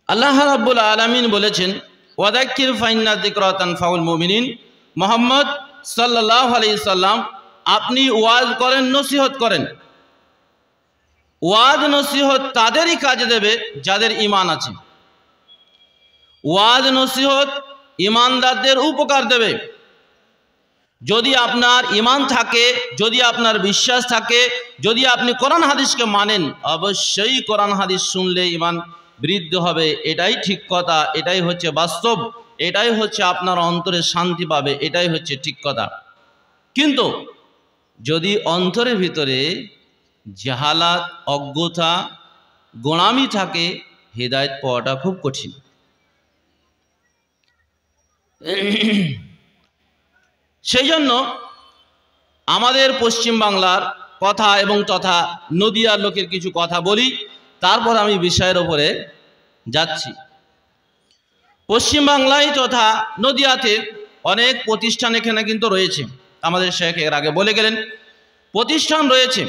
আল্লাহ রাব্বুল আলামিন বলেছেন, ওয়াদাক্কির ফাইন্না যিকরা তানফাউল মুমিনিন। মুহাম্মদ সাল্লাল্লাহু আলাইহি সাল্লাম, আপনি ওয়াজ করেন, নসিহত করেন। ওয়াজ নসিহত তাদেরই কাজে দেবে যাদের ঈমান আছে। ওয়াজ নসিহত ঈমানদারদের উপকার দেবে। যদি আপনার ঈমান থাকে, যদি আপনার বিশ্বাস থাকে, যদি আপনি কোরআন হাদিসকে মানেন, অবশ্যই কোরআন হাদিস শুনলে ঈমান বৃদ্ধি হবে। এটাই ঠিক কথা, এটাই হচ্ছে বাস্তব, এটাই হচ্ছে আপনার অন্তরে শান্তি পাবে, এটাই হচ্ছে ঠিক কথা। কিন্তু যদি অন্তরের ভিতরে জাহালাত, অজ্ঞতা, গোঁড়ামি থাকে, হিদায়াত পাওয়াটা খুব কঠিন। সেই জন্য আমাদের পশ্চিম বাংলার কথা এবং তথা নদিয়ার লোকের কিছু কথা বলি, তারপর আমি বিষয়ের ওপরে যাচ্ছি। পশ্চিম বাংলায় তথা নদিয়াতে অনেক প্রতিষ্ঠান এখানে কিন্তু রয়েছে। আমাদের শেখ এর আগে বলে গেলেন প্রতিষ্ঠান রয়েছে,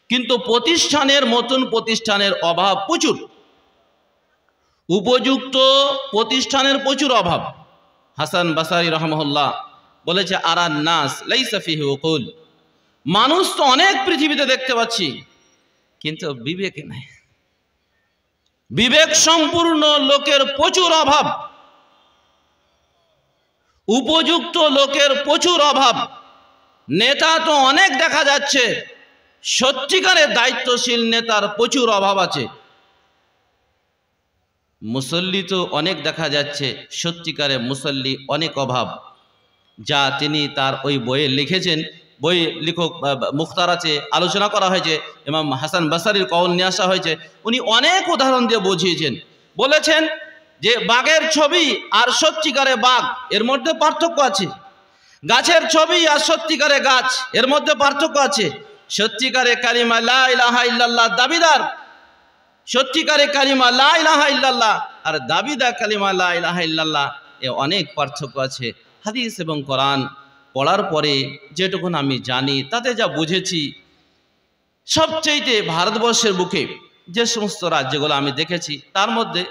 কিন্তু প্রতিষ্ঠানের মতন প্রতিষ্ঠানের অভাব প্রচুর। উপযুক্ত প্রতিষ্ঠানের প্রচুর অভাব। হাসান বাসারি রহমাহুল্লাহ বলেছে, আরান নাস লাইসা ফিহি উকুল। মানুষ তো অনেক পৃথিবীতে দেখতে পাচ্ছি, কিন্তু বিবেক নাই। বিবেক সম্পূর্ণ লোকের প্রচুর অভাব, উপযুক্ত লোকের প্রচুর অভাব। নেতা তো অনেক দেখা যাচ্ছে, সত্যিকারের দায়িত্বশীল নেতার প্রচুর অভাব আছে। মুসল্লি তো অনেক দেখা যাচ্ছে, সত্যিকারের মুসল্লি অনেক অভাব। যা তিনি তার ওই বইয়ে লিখেছেন, বই লেখক মুখতার আছে, আলোচনা করা হয়েছে, ইমাম হাসান বাসারির কওল নিয়ে আসা হয়েছে। উনি অনেক উদাহরণ দিয়ে বুঝিয়েছেন। বলেছেন যে বাঘের ছবি আর সত্যিকারে বাঘ, এর মধ্যে পার্থক্য আছে। গাছের ছবি আর সত্যিকারে গাছ, এর মধ্যে পার্থক্য আছে। সত্যিকারে কালিমা লা ইলাহা ইল্লাল্লাহ দাবিদার, সত্যিকারে কালিমা লা ইলাহা ইল্লাল্লাহ আর দাবিদার কালিমা লা ইলাহা ইল্লাল্লাহ, এ অনেক পার্থক্য আছে। হাদিস এবং কোরআন পড়ার পরে যেটুকুন আমি জানি, তাতে যা বুঝেছি, সবচেয়ে ভারতবর্ষের বুকে যে সমস্ত রাজ্যগুলো আমি দেখেছি, তার মধ্যে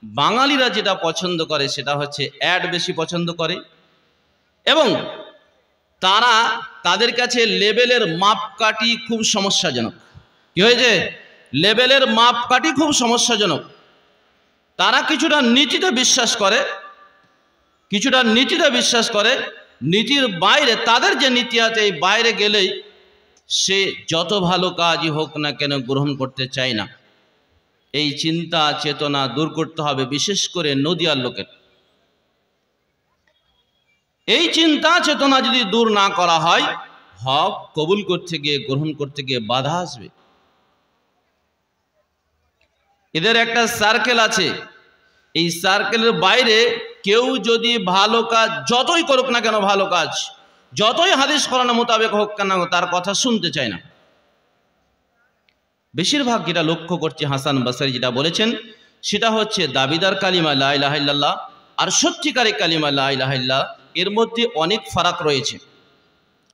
বাঙালিরা যেটা পছন্দ করে সেটা হচ্ছে অ্যাড বেশি পছন্দ করে, এবং তারা তাদের কাছে লেভেলের মাপকাঠি খুব সমস্যাজনক। কি হয়েছে? লেভেলের মাপকাঠি খুব সমস্যাজনক। তারা কিছুটা নীতিতে বিশ্বাস করে, কিছুটা নীতিতে বিশ্বাস করে। নীতির বাইরে তাদের যে নীতি আছে, এই বাইরে গেলেই সে যত ভালো কাজই হোক না কেন গ্রহণ করতে চায় না। এই চিন্তা চেতনা দূর করতে হবে, বিশেষ করে নদিয়ার লোকের। এই চিন্তা চেতনা যদি দূর না করা হয়, হক কবুল করতে গিয়ে, গ্রহণ করতে গিয়ে বাধা আসবে। এদের একটা সার্কেল আছে, এই সার্কেলের বাইরে কেউ যদি ভালো কাজ যতই করুক না কেন, ভালো কাজ যতই হাদিস কোরআন মোতাবেক হোক কেন, তার কথা শুনতে চায় না। বেশিরভাগ যেটা লক্ষ্য করছে, হাসান বাসারি যেটা বলেছেন, সেটা হচ্ছে দাবিদার কালিমা লা ইলাহা ইল্লাল্লাহ আর সত্যিকারের কালিমা লা ইলাহা ইল্লাল্লাহ, এর মধ্যে অনেক ফারাক রয়েছে।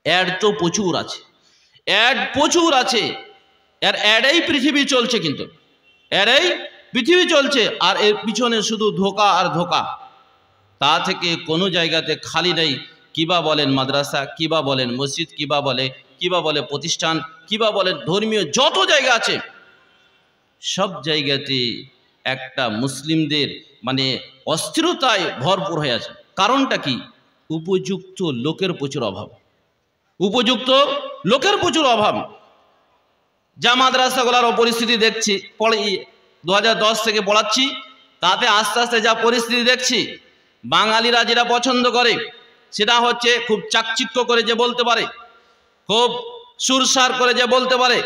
অ্যাড তো প্রচুর আছে, অ্যাড প্রচুর আছে। এর অ্যাডেই পৃথিবী চলছে, কিন্তু অ্যাডেই পৃথিবী চলছে, আর এর পিছনে শুধু ধোঁকা আর ধোঁকা। তা থেকে কোনো জায়গাতে খালি নেই। কিবা বলেন মাদ্রাসা, কিবা বলেন মসজিদ, কিবা বলে প্রতিষ্ঠান, কিবা বলেন ধর্মীয় যত জায়গা আছে, সব জায়গাতে একটা মুসলিমদের মানে অস্থিরতায় ভরপুর হয়ে আছে। কারণটা কি? উপযুক্ত লোকের প্রচুর অভাব, উপযুক্ত লোকের প্রচুর অভাব। যা মাদ্রাসাগুলোর পরিস্থিতি দেখছি, 2010 থেকে পড়াচ্ছি, তাতে আস্তে আস্তে যা পরিস্থিতি দেখছি, বাঙালিরা যেটা পছন্দ করে সেটা হচ্ছে খুব চাকচিক্য করে যে বলতে পারে, খুব সুরসার করে যে বলতে পারে।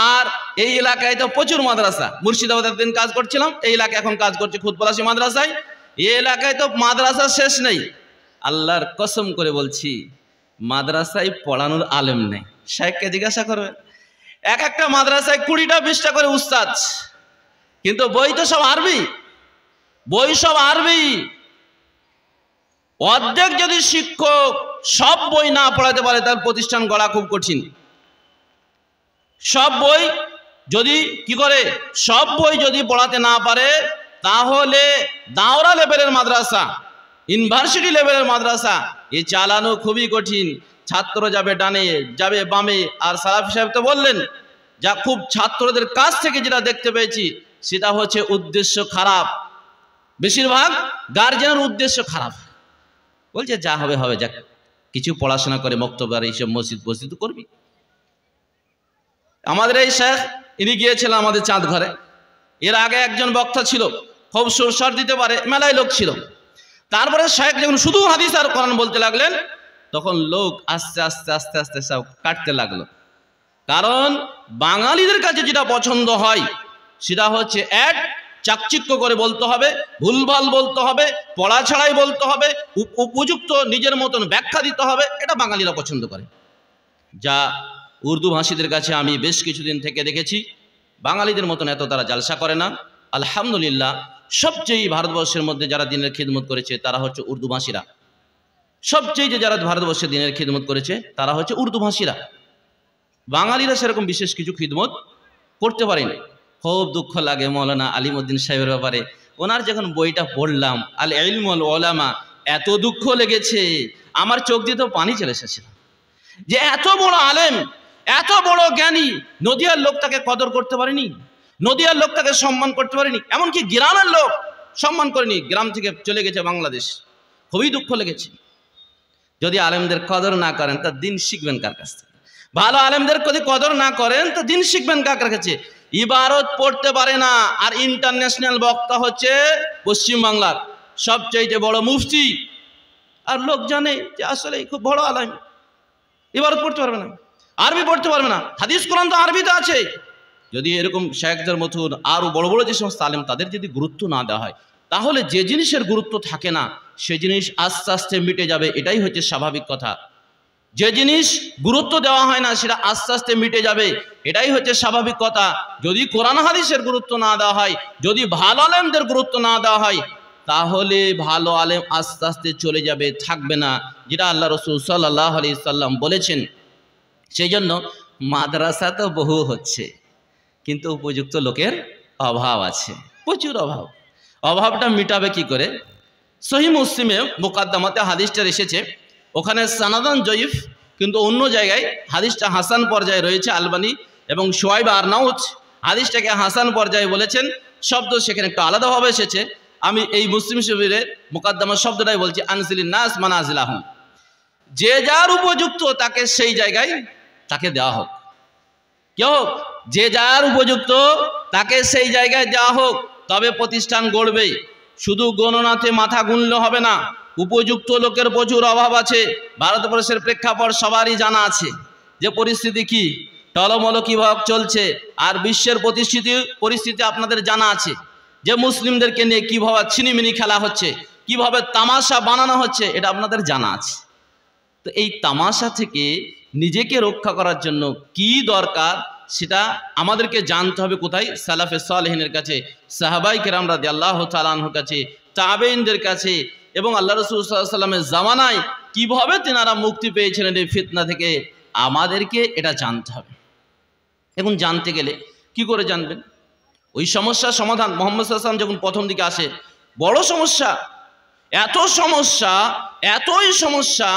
আর এই এলাকায় তো প্রচুর মাদ্রাসা। মুর্শিদাবাদের দিন কাজ করছিলাম, এই এলাকায় এখন কাজ করছি খুদপলাশী মাদ্রাসায়। এই এলাকায় তো মাদ্রাসা শেষ নেই। আল্লাহর কসম করে বলছি, মাদ্রাসায় পড়ানোর আলেম নেই। শেখকে জিজ্ঞাসা করবে, এক একটা মাদ্রাসায় 20টা 20টা করে উস্তাদ, কিন্তু বই তো সব আরবি, বই সব আরবি। অর্ধেক যদি শিক্ষক সব বই না পড়াতে পারে, তার প্রতিষ্ঠান গড়া খুব কঠিন। সব বই যদি কি করে সব বই যদি পড়াতে না পারে তাহলে দাওরা লেভেলের মাদ্রাসা, ইউনিভার্সিটি লেভেলের মাদ্রাসা এ চালানো খুবই কঠিন। ছাত্র যাবে ডানে যাবে বামে। আর সালাফি সাহেব তো বললেন, যা খুব ছাত্রদের কাছ থেকে যেটা দেখতে পেয়েছি সেটা হচ্ছে উদ্দেশ্য খারাপ। বেশিরভাগ গার্জেনের উদ্দেশ্য খারাপ, বলছে যা হবে হবে, যাক কিছু পড়াশোনা করে বক্তব্য আর এইসব মসজিদ করবি। আমাদের এই শেখ ইনি গিয়েছিলেন আমাদের চাঁদ ঘরে। এর আগে একজন বক্তা ছিল, খুব সুরসার দিতে পারে, মেলায় লোক ছিল। তারপরে শেখ যখন শুধু হাদিস আর কোরআন বলতে লাগলেন, তখন লোক আস্তে আস্তে আস্তে আস্তে সব কাটতে লাগলো। কারণ বাঙালিদের কাছে যেটা পছন্দ হয় সেটা হচ্ছে এক, চাকচিক্য করে বলতে হবে, ভুলভাল বলতে হবে, পড়া ছাড়াই বলতে হবে, উপযুক্ত নিজের মতন ব্যাখ্যা দিতে হবে, এটা বাঙালিরা পছন্দ করে। যা উর্দু ভাষীদের কাছে আমি বেশ কিছুদিন থেকে দেখেছি, বাঙালিদের মতন এত তারা জালসা করে না। আলহামদুলিল্লাহ, সবচেয়ে ভারতবর্ষের মধ্যে যারা দিনের খিদমত করেছে তারা হচ্ছে উর্দু ভাষীরা। সবচেয়ে যারা ভারতবর্ষে দিনের খিদমত করেছে তারা হচ্ছে উর্দু ভাষীরা। বাঙালিরা সেরকম বিশেষ কিছু খিদমত করতে পারেনি। খুব দুঃখ লাগে মৌলানা আলিমউদ্দিন সাহেবের ব্যাপারে। ওনার যখন বইটা পড়লাম আল ইলম ওয়াল উলামা, এত দুঃখ লেগেছে, আমার চোখ দিয়ে তো পানি চলে এসেছিল। যে এত বড় আলেম, এত বড় জ্ঞানী, নদিয়ার লোক তাকে কদর করতে পারেনি, নদিয়ার লোক তাকে সম্মান করতে পারেনি, এমনকি গ্রামের লোক সম্মান করেনি, গ্রাম থেকে চলে গেছে বাংলাদেশ। খুবই দুঃখ লেগেছে। যদি আলেমদের কদর না করেন তা দিন শিখবেন কার কাছ থেকে? ভালো আলেমদের যদি কদর না করেন তো দিন শিখবেন কার কাছে? ইবারত পড়তে পারে না, আর ইন্টারন্যাশনাল বক্তা হচ্ছে পশ্চিমবাংলার সবচেয়ে বড় মুফতি, আর লোক জানে যে আসলে খুব বড় আলেম। ইবারত পড়তে পারবে না, আরবি পড়তে পারবে না, হাদিস কোরআন তো আরবিতে আছে। যদি এরকম শেখদের মতন আরও বড় বড় যে সমস্ত আলেম তাদের যদি গুরুত্ব না দেওয়া হয়, তাহলে যে জিনিসের গুরুত্ব থাকে না সে জিনিস আস্তে আস্তে মিটে যাবে, এটাই হচ্ছে স্বাভাবিক কথা। যে জিনিস গুরুত্ব দেওয়া হয় না সেটা আস্তে আস্তে মিটে যাবে, এটাই হচ্ছে স্বাভাবিক কথা। যদি কোরআন হাদিসের গুরুত্ব না দেওয়া হয়, যদি ভালো আলেমদের গুরুত্ব না দেওয়া হয়, তাহলে ভালো আলেম আস্তে আস্তে চলে যাবে, থাকবে না, যেটা আল্লাহ রসুল সাল্লাল্লাহু আলাইহি সাল্লাম বলেছেন। সেই জন্য মাদ্রাসা তো বহু হচ্ছে, কিন্তু উপযুক্ত লোকের অভাব আছে, প্রচুর অভাব। অভাবটা মিটাবে কি করে? সহিহ মুসলিমে মুকাদ্দামাতে হাদিসটা এসেছে, ওখানে সানাদান জয়ীফ, কিন্তু অন্য জায়গায় হাদিসটা হাসান পর্যায়ে রয়েছে। আলবানি এবং শুআইব আরনাউত হাদিসটাকে হাসান পর্যায়ে বলেছেন। শব্দ সেখানে একটু আলাদাভাবে এসেছে। আমি এই মুসলিম শরীফের মুকাদ্দামার শব্দটাই বলছি, আনজিলিন নাস মানাজিলাহুম, যে যার উপযুক্ত তাকে সেই জায়গায় তাকে দেওয়া হোক। কেউ যে যার উপযুক্ত তাকে সেই জায়গায় দেওয়া হোক, তবে প্রতিষ্ঠান গড়বে। শুধু গণনাতে মাথা গুনলে হবে না, উপযুক্ত লোকের প্রচুর অভাব আছে। ভারতবর্ষের প্রেক্ষাপট সবারই জানা আছে, যে পরিস্থিতি কি টলমল কিভাবে চলছে, আর বিশ্বের পরিস্থিতি আপনাদের জানা আছে, যে মুসলিমদেরকে নিয়ে কিভাবে ছিনিমিনি খেলা হচ্ছে, কিভাবে তামাশা বানানো হচ্ছে, এটা আপনাদের জানা আছে। তো এই তামাশা থেকে নিজেকে রক্ষা করার জন্য কি দরকার সেটা আমাদেরকে জানতে হবে। কোথায়? সালাফে সালেহিনের কাছে, সাহাবাই কেরাম রাদিয়াল্লাহু তাআলা আনহুর কাছে, তাবেঈনদের কাছে, এবং আল্লাহ রাসূল সাল্লাল্লাহু আলাইহি ওয়াসাল্লামের জামানায় কিভাবে তেনারা মুক্তি পেয়েছিলেন এই ফিতনা থেকে, আমাদেরকে এটা জানতে হবে। এখন জানতে গেলে কি করে জানবেন? ওই সমস্যার সমাধান মুহাম্মদ সাল্লাল্লাহু আলাইহি ওয়াসাল্লাম যখন প্রথম দিকে আসে, বড় সমস্যা, এত সমস্যা, এতই সমস্যা,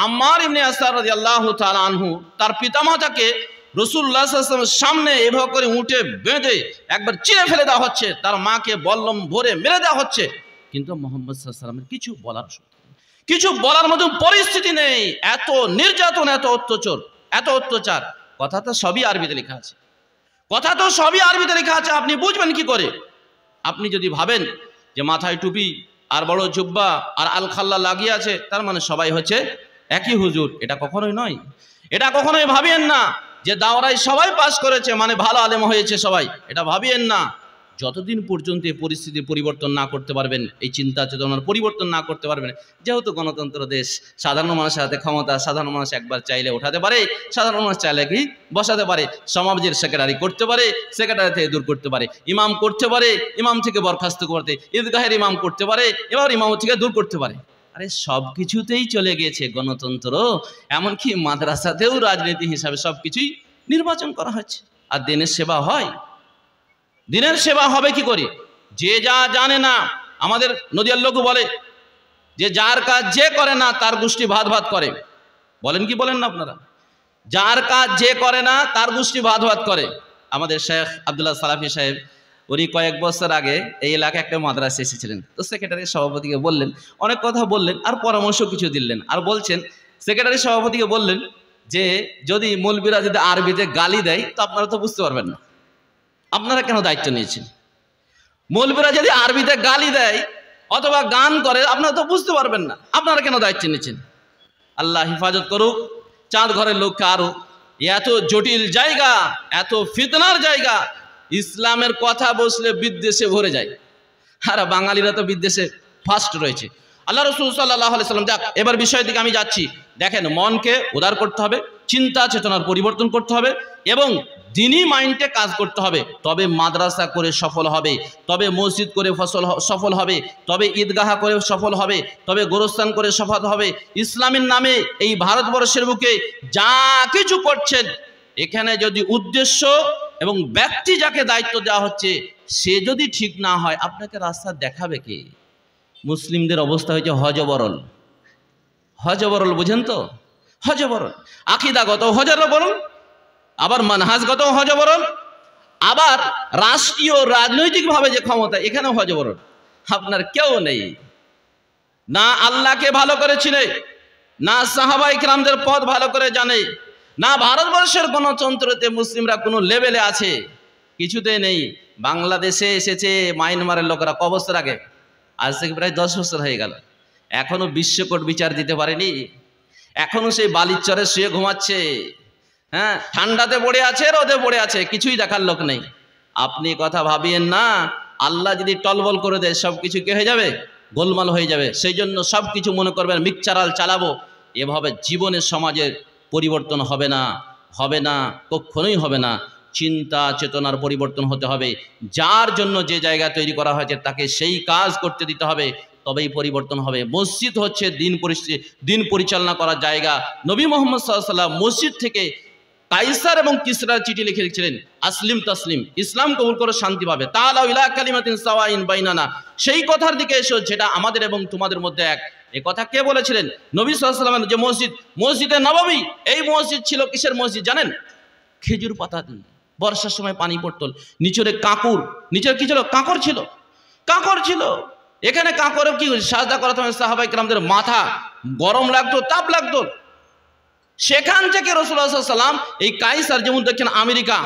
আম্মার ইবনে ইয়াসার রাদিয়াল্লাহু তাআলা আনহু তার পিতামাতাকে রাসূলুল্লাহ সাল্লাল্লাহু আলাইহি ওয়াসাল্লামের সামনে এভাবে করে উঠে বেঁধে একবার চিরে ফেলে দেওয়া হচ্ছে, তার মাকে বল্লম ভরে মেরে দেওয়া হচ্ছে, কিন্তু মুহাম্মদ সাল্লাল্লাহু আলাইহি ওয়াসাল্লামের কিছু বলার মতো পরিস্থিতি নেই। এত নির্যাতন, এত অত্যাচার, কথা তো সবই আরবিতে লেখা আছে, আপনি বুঝবেন কি করে? আপনি যদি ভাবেন যে মাথায় টুপি আর বড় জুব্বা আর আল খাল্লা লাগিয়ে আছে তার মানে সবাই হচ্ছে একই হুজুর, এটা কখনোই নয়। এটা কখনোই ভাবিয়েন না যে দাওরায় সবাই পাস করেছে মানে ভালো আলেম হয়েছে সবাই, এটা ভাবিয়েন না। যতদিন পর্যন্ত এই পরিস্থিতি পরিবর্তন না করতে পারবেন, এই চিন্তা চেতনার পরিবর্তন না করতে পারবেন, যেহেতু গণতন্ত্র দেশ, সাধারণ মানুষের হাতে ক্ষমতা, সাধারণ মানুষ একবার চাইলে উঠাতে পারে, সাধারণ মানুষ চাইলে কি বসাতে পারে, সমাজের সেক্রেটারি করতে পারে, সেক্রেটারি থেকে দূর করতে পারে, ইমাম করতে পারে, ইমাম থেকে বরখাস্ত করতে, ঈদগাহের ইমাম করতে পারে, এবার ইমাম থেকে দূর করতে পারে। আরে সব কিছুতেই চলে গিয়েছে গণতন্ত্র, এমনকি মাদ্রাসাতেও রাজনীতি হিসাবে সব কিছুই নির্বাচন করা হচ্ছে। আর দিনের সেবা হয়? দিনের সেবা হবে কি করে? যে যা জানে না, আমাদের নদিয়ার লোক বলে যে যার কাজ যে করে না তার গোষ্ঠী ভাত ভাত করে। বলেন কি বলেন না আপনারা? যার কাজ যে করে না তার গোষ্ঠী ভাত ভাত করে। আমাদের শেখ আব্দুল্লাহ সালাফি সাহেব, উনি কয়েক বছর আগে এই এলাকায় একটা মাদ্রাসা এসেছিলেন। তো সেক্রেটারি সভাপতিকে বললেন, অনেক কথা বললেন আর পরামর্শ কিছু দিলেন। আর বলছেন, সেক্রেটারি সভাপতিকে বললেন যে যদি মৌলবীরা যদি আরবিতে গালি দেয় তো আপনারা তো বুঝতে পারবেন না, আপনারা কেন দায়িত্ব নিয়েছেন? মৌলবীরা যদি আরবিতে গালি দেয় অথবা গান করে আপনারা তো বুঝতে পারবেন না, আপনারা কেন দায়িত্ব নিয়েছেন? আল্লাহ হেফাজত করুক চাঁদ ঘরের লোককে। আরো এত জটিল জায়গা, এত ফিতনার জায়গা, ইসলামের কথা বসলে বিদ্বেষে ভরে যায়। আর বাঙালিরা তো বিদ্বেষে ফার্স্ট রয়েছে। আল্লাহ রসুল সাল্লাল্লাহু আলাইহি সাল্লাম, যাক এবার বিষয়ের দিকে আমি যাচ্ছি। দেখেন, মনকে উদার করতে হবে, চিন্তা চেতনার পরিবর্তন করতে হবে এবং দিনী মাইন্ডে কাজ করতে হবে। তবে মাদ্রাসা করে সফল হবে, তবে মসজিদ করে সফল হবে, তবে ঈদগাহ করে সফল হবে, তবে গোরস্থান করে সফল হবে। ইসলামের নামে এই ভারতবর্ষের বুকে যা কিছু করছেন, এখানে যদি উদ্দেশ্য এবং ব্যক্তি যাকে দায়িত্ব দেওয়া হচ্ছে সে যদি ঠিক না হয়, আপনাকে রাস্তা দেখাবে কে? মুসলিমদের অবস্থা হয়েছে হজবরল। হজবরল বুঝেন তো? হজবরল, আকীদাগত হজবরল, আবার মানহাজগত হজবরল, আবার রাষ্ট্রীয় রাজনৈতিকভাবে যে ক্ষমতা এখানেও হজবরল। আপনার কেউ নেই, না আল্লাহকে ভালো করে চিনে, না সাহাবায়ে কিরামদের পথ ভালো করে জানে, না ভারতবর্ষের গণতন্ত্রতে মুসলিমরা কোনো লেভেলে আছে, কিছুতে নেই। বাংলাদেশে এসেছে মায়ানমারের লোকেরা ক বছর আগে, আজ থেকে প্রায় 10 বছর হয়ে গেল, এখনো বিশ্বকোর্ট বিচার দিতে পারেনি। এখনো সেই বালির চরে শুয়ে ঘুমাচ্ছে। হ্যাঁ, ঠান্ডাতে পড়ে আছে, রোদে পড়ে আছে, কিছুই দেখার লোক নেই। আপনি কথা ভাবিয়েন না, আল্লাহ যদি টলবল করে দেয় সব কিছু কি হয়ে যাবে? গোলমাল হয়ে যাবে। সেই জন্য সব কিছু মনে করবেন মিক্সচারাল চালাবো, এভাবে জীবনের সমাজের পরিবর্তন হবে না, হবে না, কখনোই হবে না। চিন্তা চেতনার পরিবর্তন হতে হবে। যার জন্য যে জায়গা তৈরি করা হয়েছে তাকে সেই কাজ করতে দিতে হবে, তবেই পরিবর্তন হবে। মসজিদ হচ্ছে দিন পরিচালনা করার জায়গা। নবী মুহাম্মদ সাল্লাল্লাহু আলাইহি ওয়াসাল্লাম মসজিদ থেকে কাইসার এবং কিসরার চিঠি লিখে লিখছিলেন, আসলিম তাসলিম, ইসলাম কবুল করে শান্তি পাবে, তাআলাউ ইলা কালিমাতিন সাওয়াইন বাইনানা, সেই কথার দিকে এসো যেটা আমাদের এবং তোমাদের মধ্যে এক। এই কথা কে বলেছিলেন? নবী সাল্লাল্লাহু আলাইহি ওয়াসাল্লামের যে মসজিদ, মসজিদে নববী, এই মসজিদ ছিল কিসের মসজিদ জানেন? খেজুর পাতা দিয়ে বর্ষার সময় পানি পড়তো, নিচরে কাঁকর, নিচরে কি ছিল? কাঁকর ছিল, কাঁকর ছিল। এখানে কাঁকরে কি সাজদা করাতে হবে, সাহাবায়ে কিরামদের মাথা গরম লাগতো, তাপ লাগতো। সেখান থেকে রাসূলুল্লাহ সাল্লাল্লাহু আলাইহি ওয়াসাল্লাম এই কাইসার, যেমন দেখছেন আমেরিকা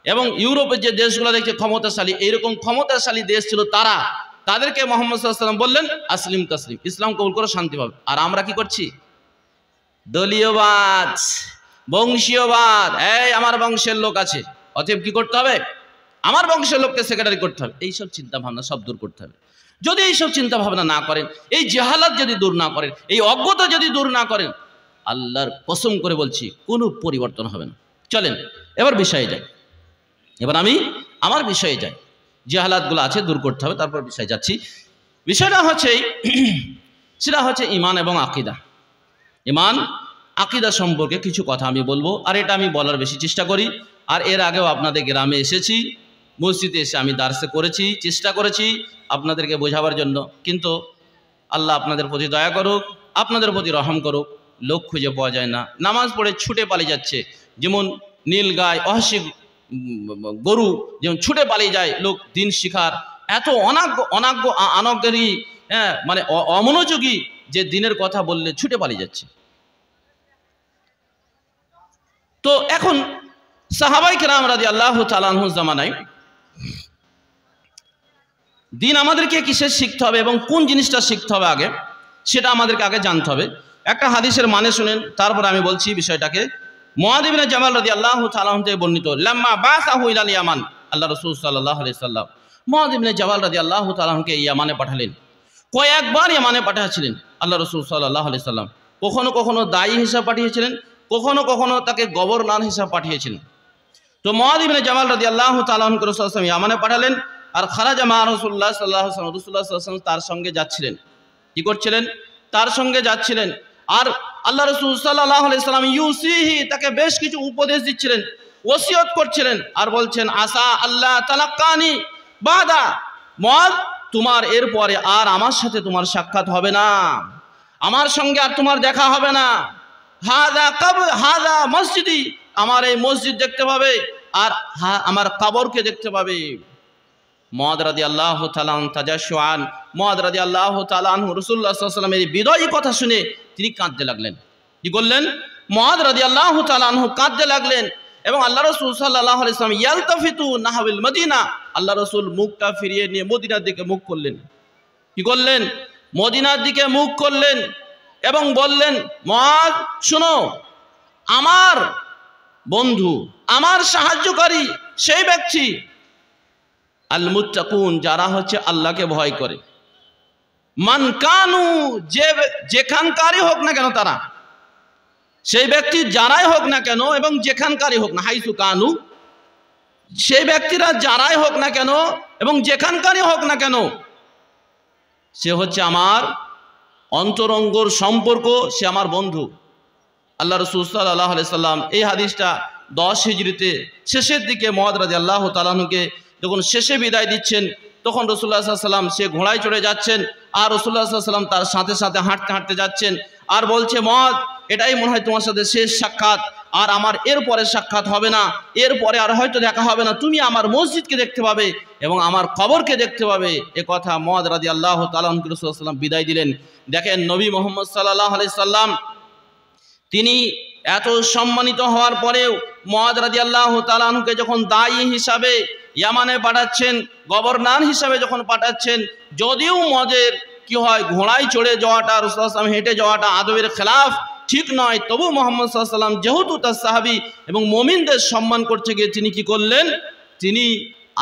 এবং ইউরোপের যে দেশগুলো দেখছে ক্ষমতাশালী, এইরকম ক্ষমতাশালী দেশ ছিল, তাদেরকে মুহাম্মদ সাল্লাল্লাহু আলাইহি ওয়াসাল্লাম বললেন আসলিম তাসলিম, ইসলাম কবুল করে শান্তি পাবে। আর আমরা কি করছি? দলীয়বাদ, বংশীয়বাদ, এই আমার বংশের লোক আছে অতএব কি করতে হবে? আমার বংশের লোককে সেক্রেটারি করতে হবে। এইসব চিন্তা ভাবনা সব দূর করতে হবে। যদি এইসব চিন্তা ভাবনা না করেন, এই জাহালাত যদি দূর না করেন, এই অজ্ঞতা যদি দূর না করেন, আল্লাহর কসম করে বলছি কোনো পরিবর্তন হবে না। চলেন এবার বিষয়ে যাই, এবার আমি আমার বিষয়ে যাই। জাহালাতগুলো আছে দূর করতে হবে, তারপর বিষয়ে যাচ্ছি। বিষয়টা হচ্ছে সেটা হচ্ছে ঈমান এবং আকীদা। ঈমান আকীদা সম্পর্কে কিছু কথা আমি বলবো, আর এটা আমি বলার বেশি চেষ্টা করি। আর এর আগেও আপনাদের গ্রামে এসেছি, মসজিদে এসে আমি দার্সে করেছি, চেষ্টা করেছি আপনাদেরকে বোঝাবার জন্য। কিন্তু আল্লাহ আপনাদের প্রতি দয়া করুক, আপনাদের প্রতি রহম করুক, লোক খুঁজে পাওয়া যায় না। নামাজ পড়ে ছুটে পালিয়ে যাচ্ছে, যেমন নীল গায় অহসি গরু যেমন ছুটে পালিয়ে যায় লোক দিন শিখার। এত অনাজ্ঞাকারী, হ্যাঁ, মানে অমনোযোগী, যে দিনের কথা বললে ছুটে পালিয়ে যাচ্ছে। তো এখন সাহাবায়ে কেরাম রাদিয়াল্লাহু তাআলা আনহুর জামানায় দিন আমাদেরকে কিসের শিখতে হবে এবং কোন জিনিসটা শিখতে হবে আগে, সেটা আমাদেরকে আগে জানতে হবে। একটা হাদিসের মানে শুনেন, তারপর আমি বলছি বিষয়টাকে। মুআয ইবনে জাবাল রাদিয়াল্লাহু তাআলা আনহু থেকে বর্ণিত, লাম্মা বাসাহু ইলাল ইয়ামান, আল্লাহ রাসূল সাল্লাল্লাহু আলাইহি সাল্লাম মুআয ইবনে জাবাল রাদিয়াল্লাহু তাআলা আনহুকে ইয়ামানে পাঠালেন। কয়েকবার ইয়ামানে পাঠিয়েছিলেন আল্লাহ রাসূল সাল্লাল্লাহু আলাইহি সাল্লাম। কখনো কখনো দায়ী হিসাবে পাঠিয়েছিলেন, কখনো কখনো তাকে গভর্নর হিসাবে পাঠিয়েছিলেন। তো মুআয ইবনে জাবাল রাদিয়াল্লাহু তাআলা আনহু রাসূল সাল্লাল্লাহু আলাইহি ওয়াসাল্লাম ইয়ামানে পাঠালেন। আর খারাজা মা রাসূলুল্লাহ সাল্লাল্লাহু আলাইহি ওয়াসাল্লাম, রাসূলুল্লাহ সাল্লাল্লাহু আলাইহি ওয়াসাল্লাম তার সঙ্গে যাচ্ছিলেন। কি করছিলেন? তার সঙ্গে যাচ্ছিলেন। আর আল্লাহ রাসূল সাল্লাল্লাহু আলাইহি ওয়াসাল্লাম ইউসিহি, তাকে বেশ কিছু উপদেশ দিচ্ছিলেন। ওসিয়ত করছিলেন আর বলছেন আসা আল্লাহ তালাক্কানি বাদা, মুআয তোমার এরপরে আর আমার সাথে তোমার সাক্ষাৎ হবে না, আমার সঙ্গে আর তোমার দেখা হবে না। হাদা মসজিদি, আমার এই মসজিদ দেখতে পাবে আর আমার কবরকে দেখতে পাবে। মুআয রাদিয়াল্লাহু তাআলা তাজাশুআন, মুআয রাদিয়াল্লাহু তাআলা আনহু রাসূলুল্লাহ সাল্লাল্লাহু আলাইহি ওয়াসাল্লামের বিদায়ী কথা শুনে তিনি কাঁদতে লাগলেন। কি করলেন? মুআয রাদিয়াল্লাহু তাআলা আনহু কাঁদতে লাগলেন এবং আল্লাহ রাসূল সাল্লাল্লাহু আলাইহি ওয়াসাল্লাম ইয়ালতাফিতু নাহওয়াল মদিনা, আল্লাহ রাসূল মুখটা ফিরিয়ে নিয়ে মদিনার দিকে মুখ করলেন। কি করলেন? মদিনার দিকে মুখ করলেন এবং বললেন, মুআয শোনো, আমার বন্ধু, আমার সাহায্যকারী সেই ব্যক্তি আল মুত্তাকুন, যারা হচ্ছে আল্লাহকে ভয় করে, মান কানু, যেখানকারই হোক না কেন তারা, সেই ব্যক্তি যারাই হোক না কেন এবং যেখানকারই হোক না, হাইসু কানু, সেই ব্যক্তিরা যারাই হোক না কেন এবং যেখানকারই হোক না কেন, সে হচ্ছে আমার অন্তরঙ্গর সম্পর্ক, সে আমার বন্ধু। আল্লাহ রাসূল সাল্লাল্লাহু আলাইহি সাল্লাম এই হাদিসটা 10 হিজরিতে শেষের দিকে মুআয রাদিয়াল্লাহু তাআলা আনহুকে যখন শেষে বিদায় দিচ্ছেন, তখন রাসূলুল্লাহ সাল্লাল্লাহু আলাইহি সাল্লাম সে ঘোড়ায় চড়ে যাচ্ছেন আর রাসূলুল্লাহ সাল্লাল্লাহু আলাইহি সাল্লাম তার সাথে সাথে হাঁটতে হাঁটতে যাচ্ছেন আর বলছে, মুআয এটাই মনে হয় তোমার সাথে শেষ সাক্ষাৎ, আর আমার এরপরে সাক্ষাৎ হবে না, এরপরে আর হয়তো দেখা হবে না, তুমি আমার মসজিদকে দেখতে পাবে এবং আমার কবরকে দেখতে পাবে। এ কথা মুআয রাদিয়াল্লাহু তাআলা আনহু রাসূলুল্লাহ সাল্লাল্লাহু আলাইহি ওয়াসাল্লাম বিদায় দিলেন। দেখেন নবী মুহাম্মদ সাল্লাল্লাহু আলাইহি সাল্লাম তিনি এত সম্মানিত হওয়ার পরেও মুআয রাদিয়াল্লাহু তাআলা আনহুকে যখন দায়ী হিসাবে ইয়ামানে পাঠাচ্ছেন, গভর্নর হিসাবে যখন পাঠাচ্ছেন, যদিও মুআযের কি হয় ঘোড়ায় চড়ে যাওয়াটা, রাসূলুল্লাহ সাল্লাল্লাহু আলাইহি ওয়াসাল্লাম হেঁটে যাওয়াটা আদবের খেলাফ, ঠিক নয়, তবু মুহাম্মদ সাল্লাল্লাহু আলাইহি ওয়াসাল্লাম যেহেতু তার সাহাবী এবং মুমিনদের সম্মান করতে গিয়ে তিনি কি করলেন, তিনি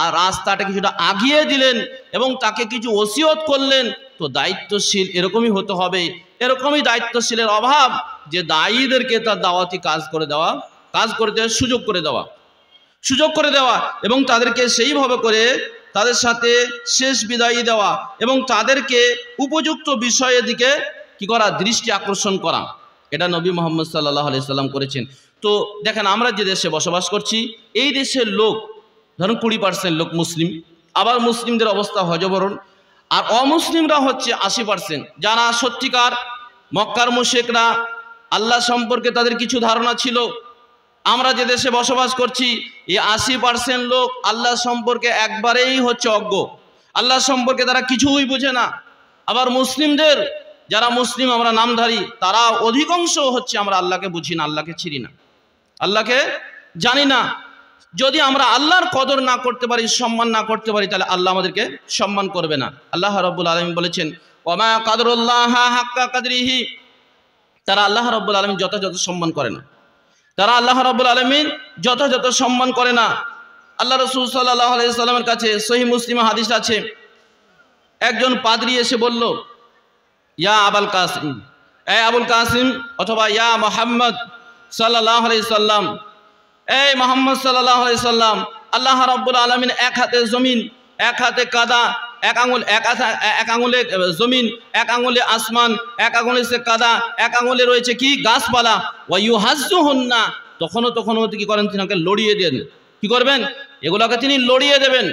আর রাস্তাটা কিছুটা আগিয়ে দিলেন এবং তাকে কিছু ওসিয়ত করলেন। তো দায়িত্বশীল এরকমই হতে হবে, এরকমই দায়িত্বশীলের অভাব যে দায়ীদেরকে তার দাওয়াতি কাজ করে দেওয়া, কাজ করতে সুযোগ করে দেওয়া এবং তাদেরকে সেইভাবে করে তাদের সাথে শেষ বিদায়ী দেওয়া এবং তাদেরকে উপযুক্ত বিষয়ের দিকে কি করা, দৃষ্টি আকর্ষণ করা। এটা নবী মুহাম্মদ সাল্লাল্লাহু আলাইহি সাল্লাম করেছেন। তো দেখেন আমরা যে দেশে বসবাস করছি, এই দেশের লোক ধরুন 20% লোক মুসলিম, আবার মুসলিমদের অবস্থা হজবরল, আর অমুসলিমরা হচ্ছে 80%, যারা সত্যিকার মক্কার মুশরিকরা, আল্লাহ সম্পর্কে তাদের কিছু ধারণা ছিল। আমরা যে দেশে বসবাস করছি এই 80% লোক আল্লাহ সম্পর্কে একবারেই হচ্ছে অজ্ঞ, আল্লাহ সম্পর্কে তারা কিছুই বোঝে না। আবার মুসলিমদের যারা মুসলিম আমরা নামধারী, তারা অধিকাংশ হচ্ছে আমরা আল্লাহকে বুঝি না, আল্লাহকে চিনি না, আল্লাহকে জানি না। যদি আমরা আল্লাহর কদর না করতে পারি, সম্মান না করতে পারি, তাহলে আল্লাহ আমাদেরকে সম্মান করবে না। আল্লাহ রাব্বুল আলামিন বলেছেন, ওয়া মা কাদরুল্লাহ হাক্কা কাদরিহি, তারা আল্লাহ রাব্বুল আলামিন যথাযথ সম্মান করে না, তারা আল্লাহ রাব্বুল আলামিন যথাযথ সম্মান করে না। আল্লাহ রাসূল সাল্লাল্লাহু আলাইহি সাল্লামের কাছে সহিহ মুসলিমে হাদিস আছে, একজন পাদ্রী এসে বলল, ইয়া আবুল কাসিম, এ আবুল কাসিম, অথবা ইয়া মুহাম্মদ সাল্লাল্লাহু আলাইহি সাল্লাম, এই মুহাম্মদ সাল্লাল্লাহু আলাইহি সাল্লাম, আল্লাহ রাব্বুল আলামিন এক হাতে জমিন, এক হাতে কাদা, এক আঙুলে জমিন, এক আঙুলে আসমান, এক আঙুলে সে কাদা, এক আঙুলে রয়েছে কি গাছপালা, ওয়া ইউহাজ্জুহুন্না, তখনও কি করেন, তিনি লড়িয়ে দেন। কি করবেন? এগুলোকে তিনি লড়িয়ে দেবেন।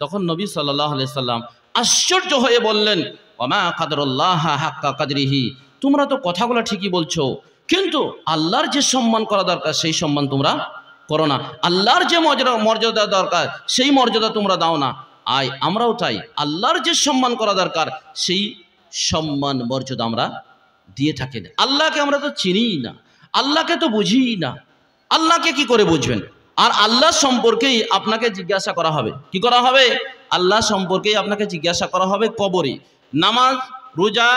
তখন নবী সাল্লাল্লাহু আলাইহি সাল্লাম আশ্চর্য হয়ে বললেন, ওয়া মা কাদরুল্লাহ হাক্কা কাদরিহি, তোমরা তো কথাগুলো ঠিকই বলছো, কিন্তু আল্লাহর যে সম্মান করা দরকার সেই সম্মান তোমরা করো না, আল্লাহর যে মর্যাদা দরকার সেই মর্যাদা তোমরা দাও না। আমরাও তাই, আল্লাহর যে সম্মান করা দরকার সেই সম্মান মর্যাদা আমরা দিয়ে থাকি না। আল্লাহকে আমরা তো চিনিই না, আল্লাহকে তো বুঝিই না, আল্লাহকে কি করে বুঝবেন? আর আল্লাহ সম্পর্কেই আপনাকে জিজ্ঞাসা করা হবে। কি করা হবে? আল্লাহ সম্পর্কেই আপনাকে জিজ্ঞাসা করা হবে কবরে। নামাজ, রোজা,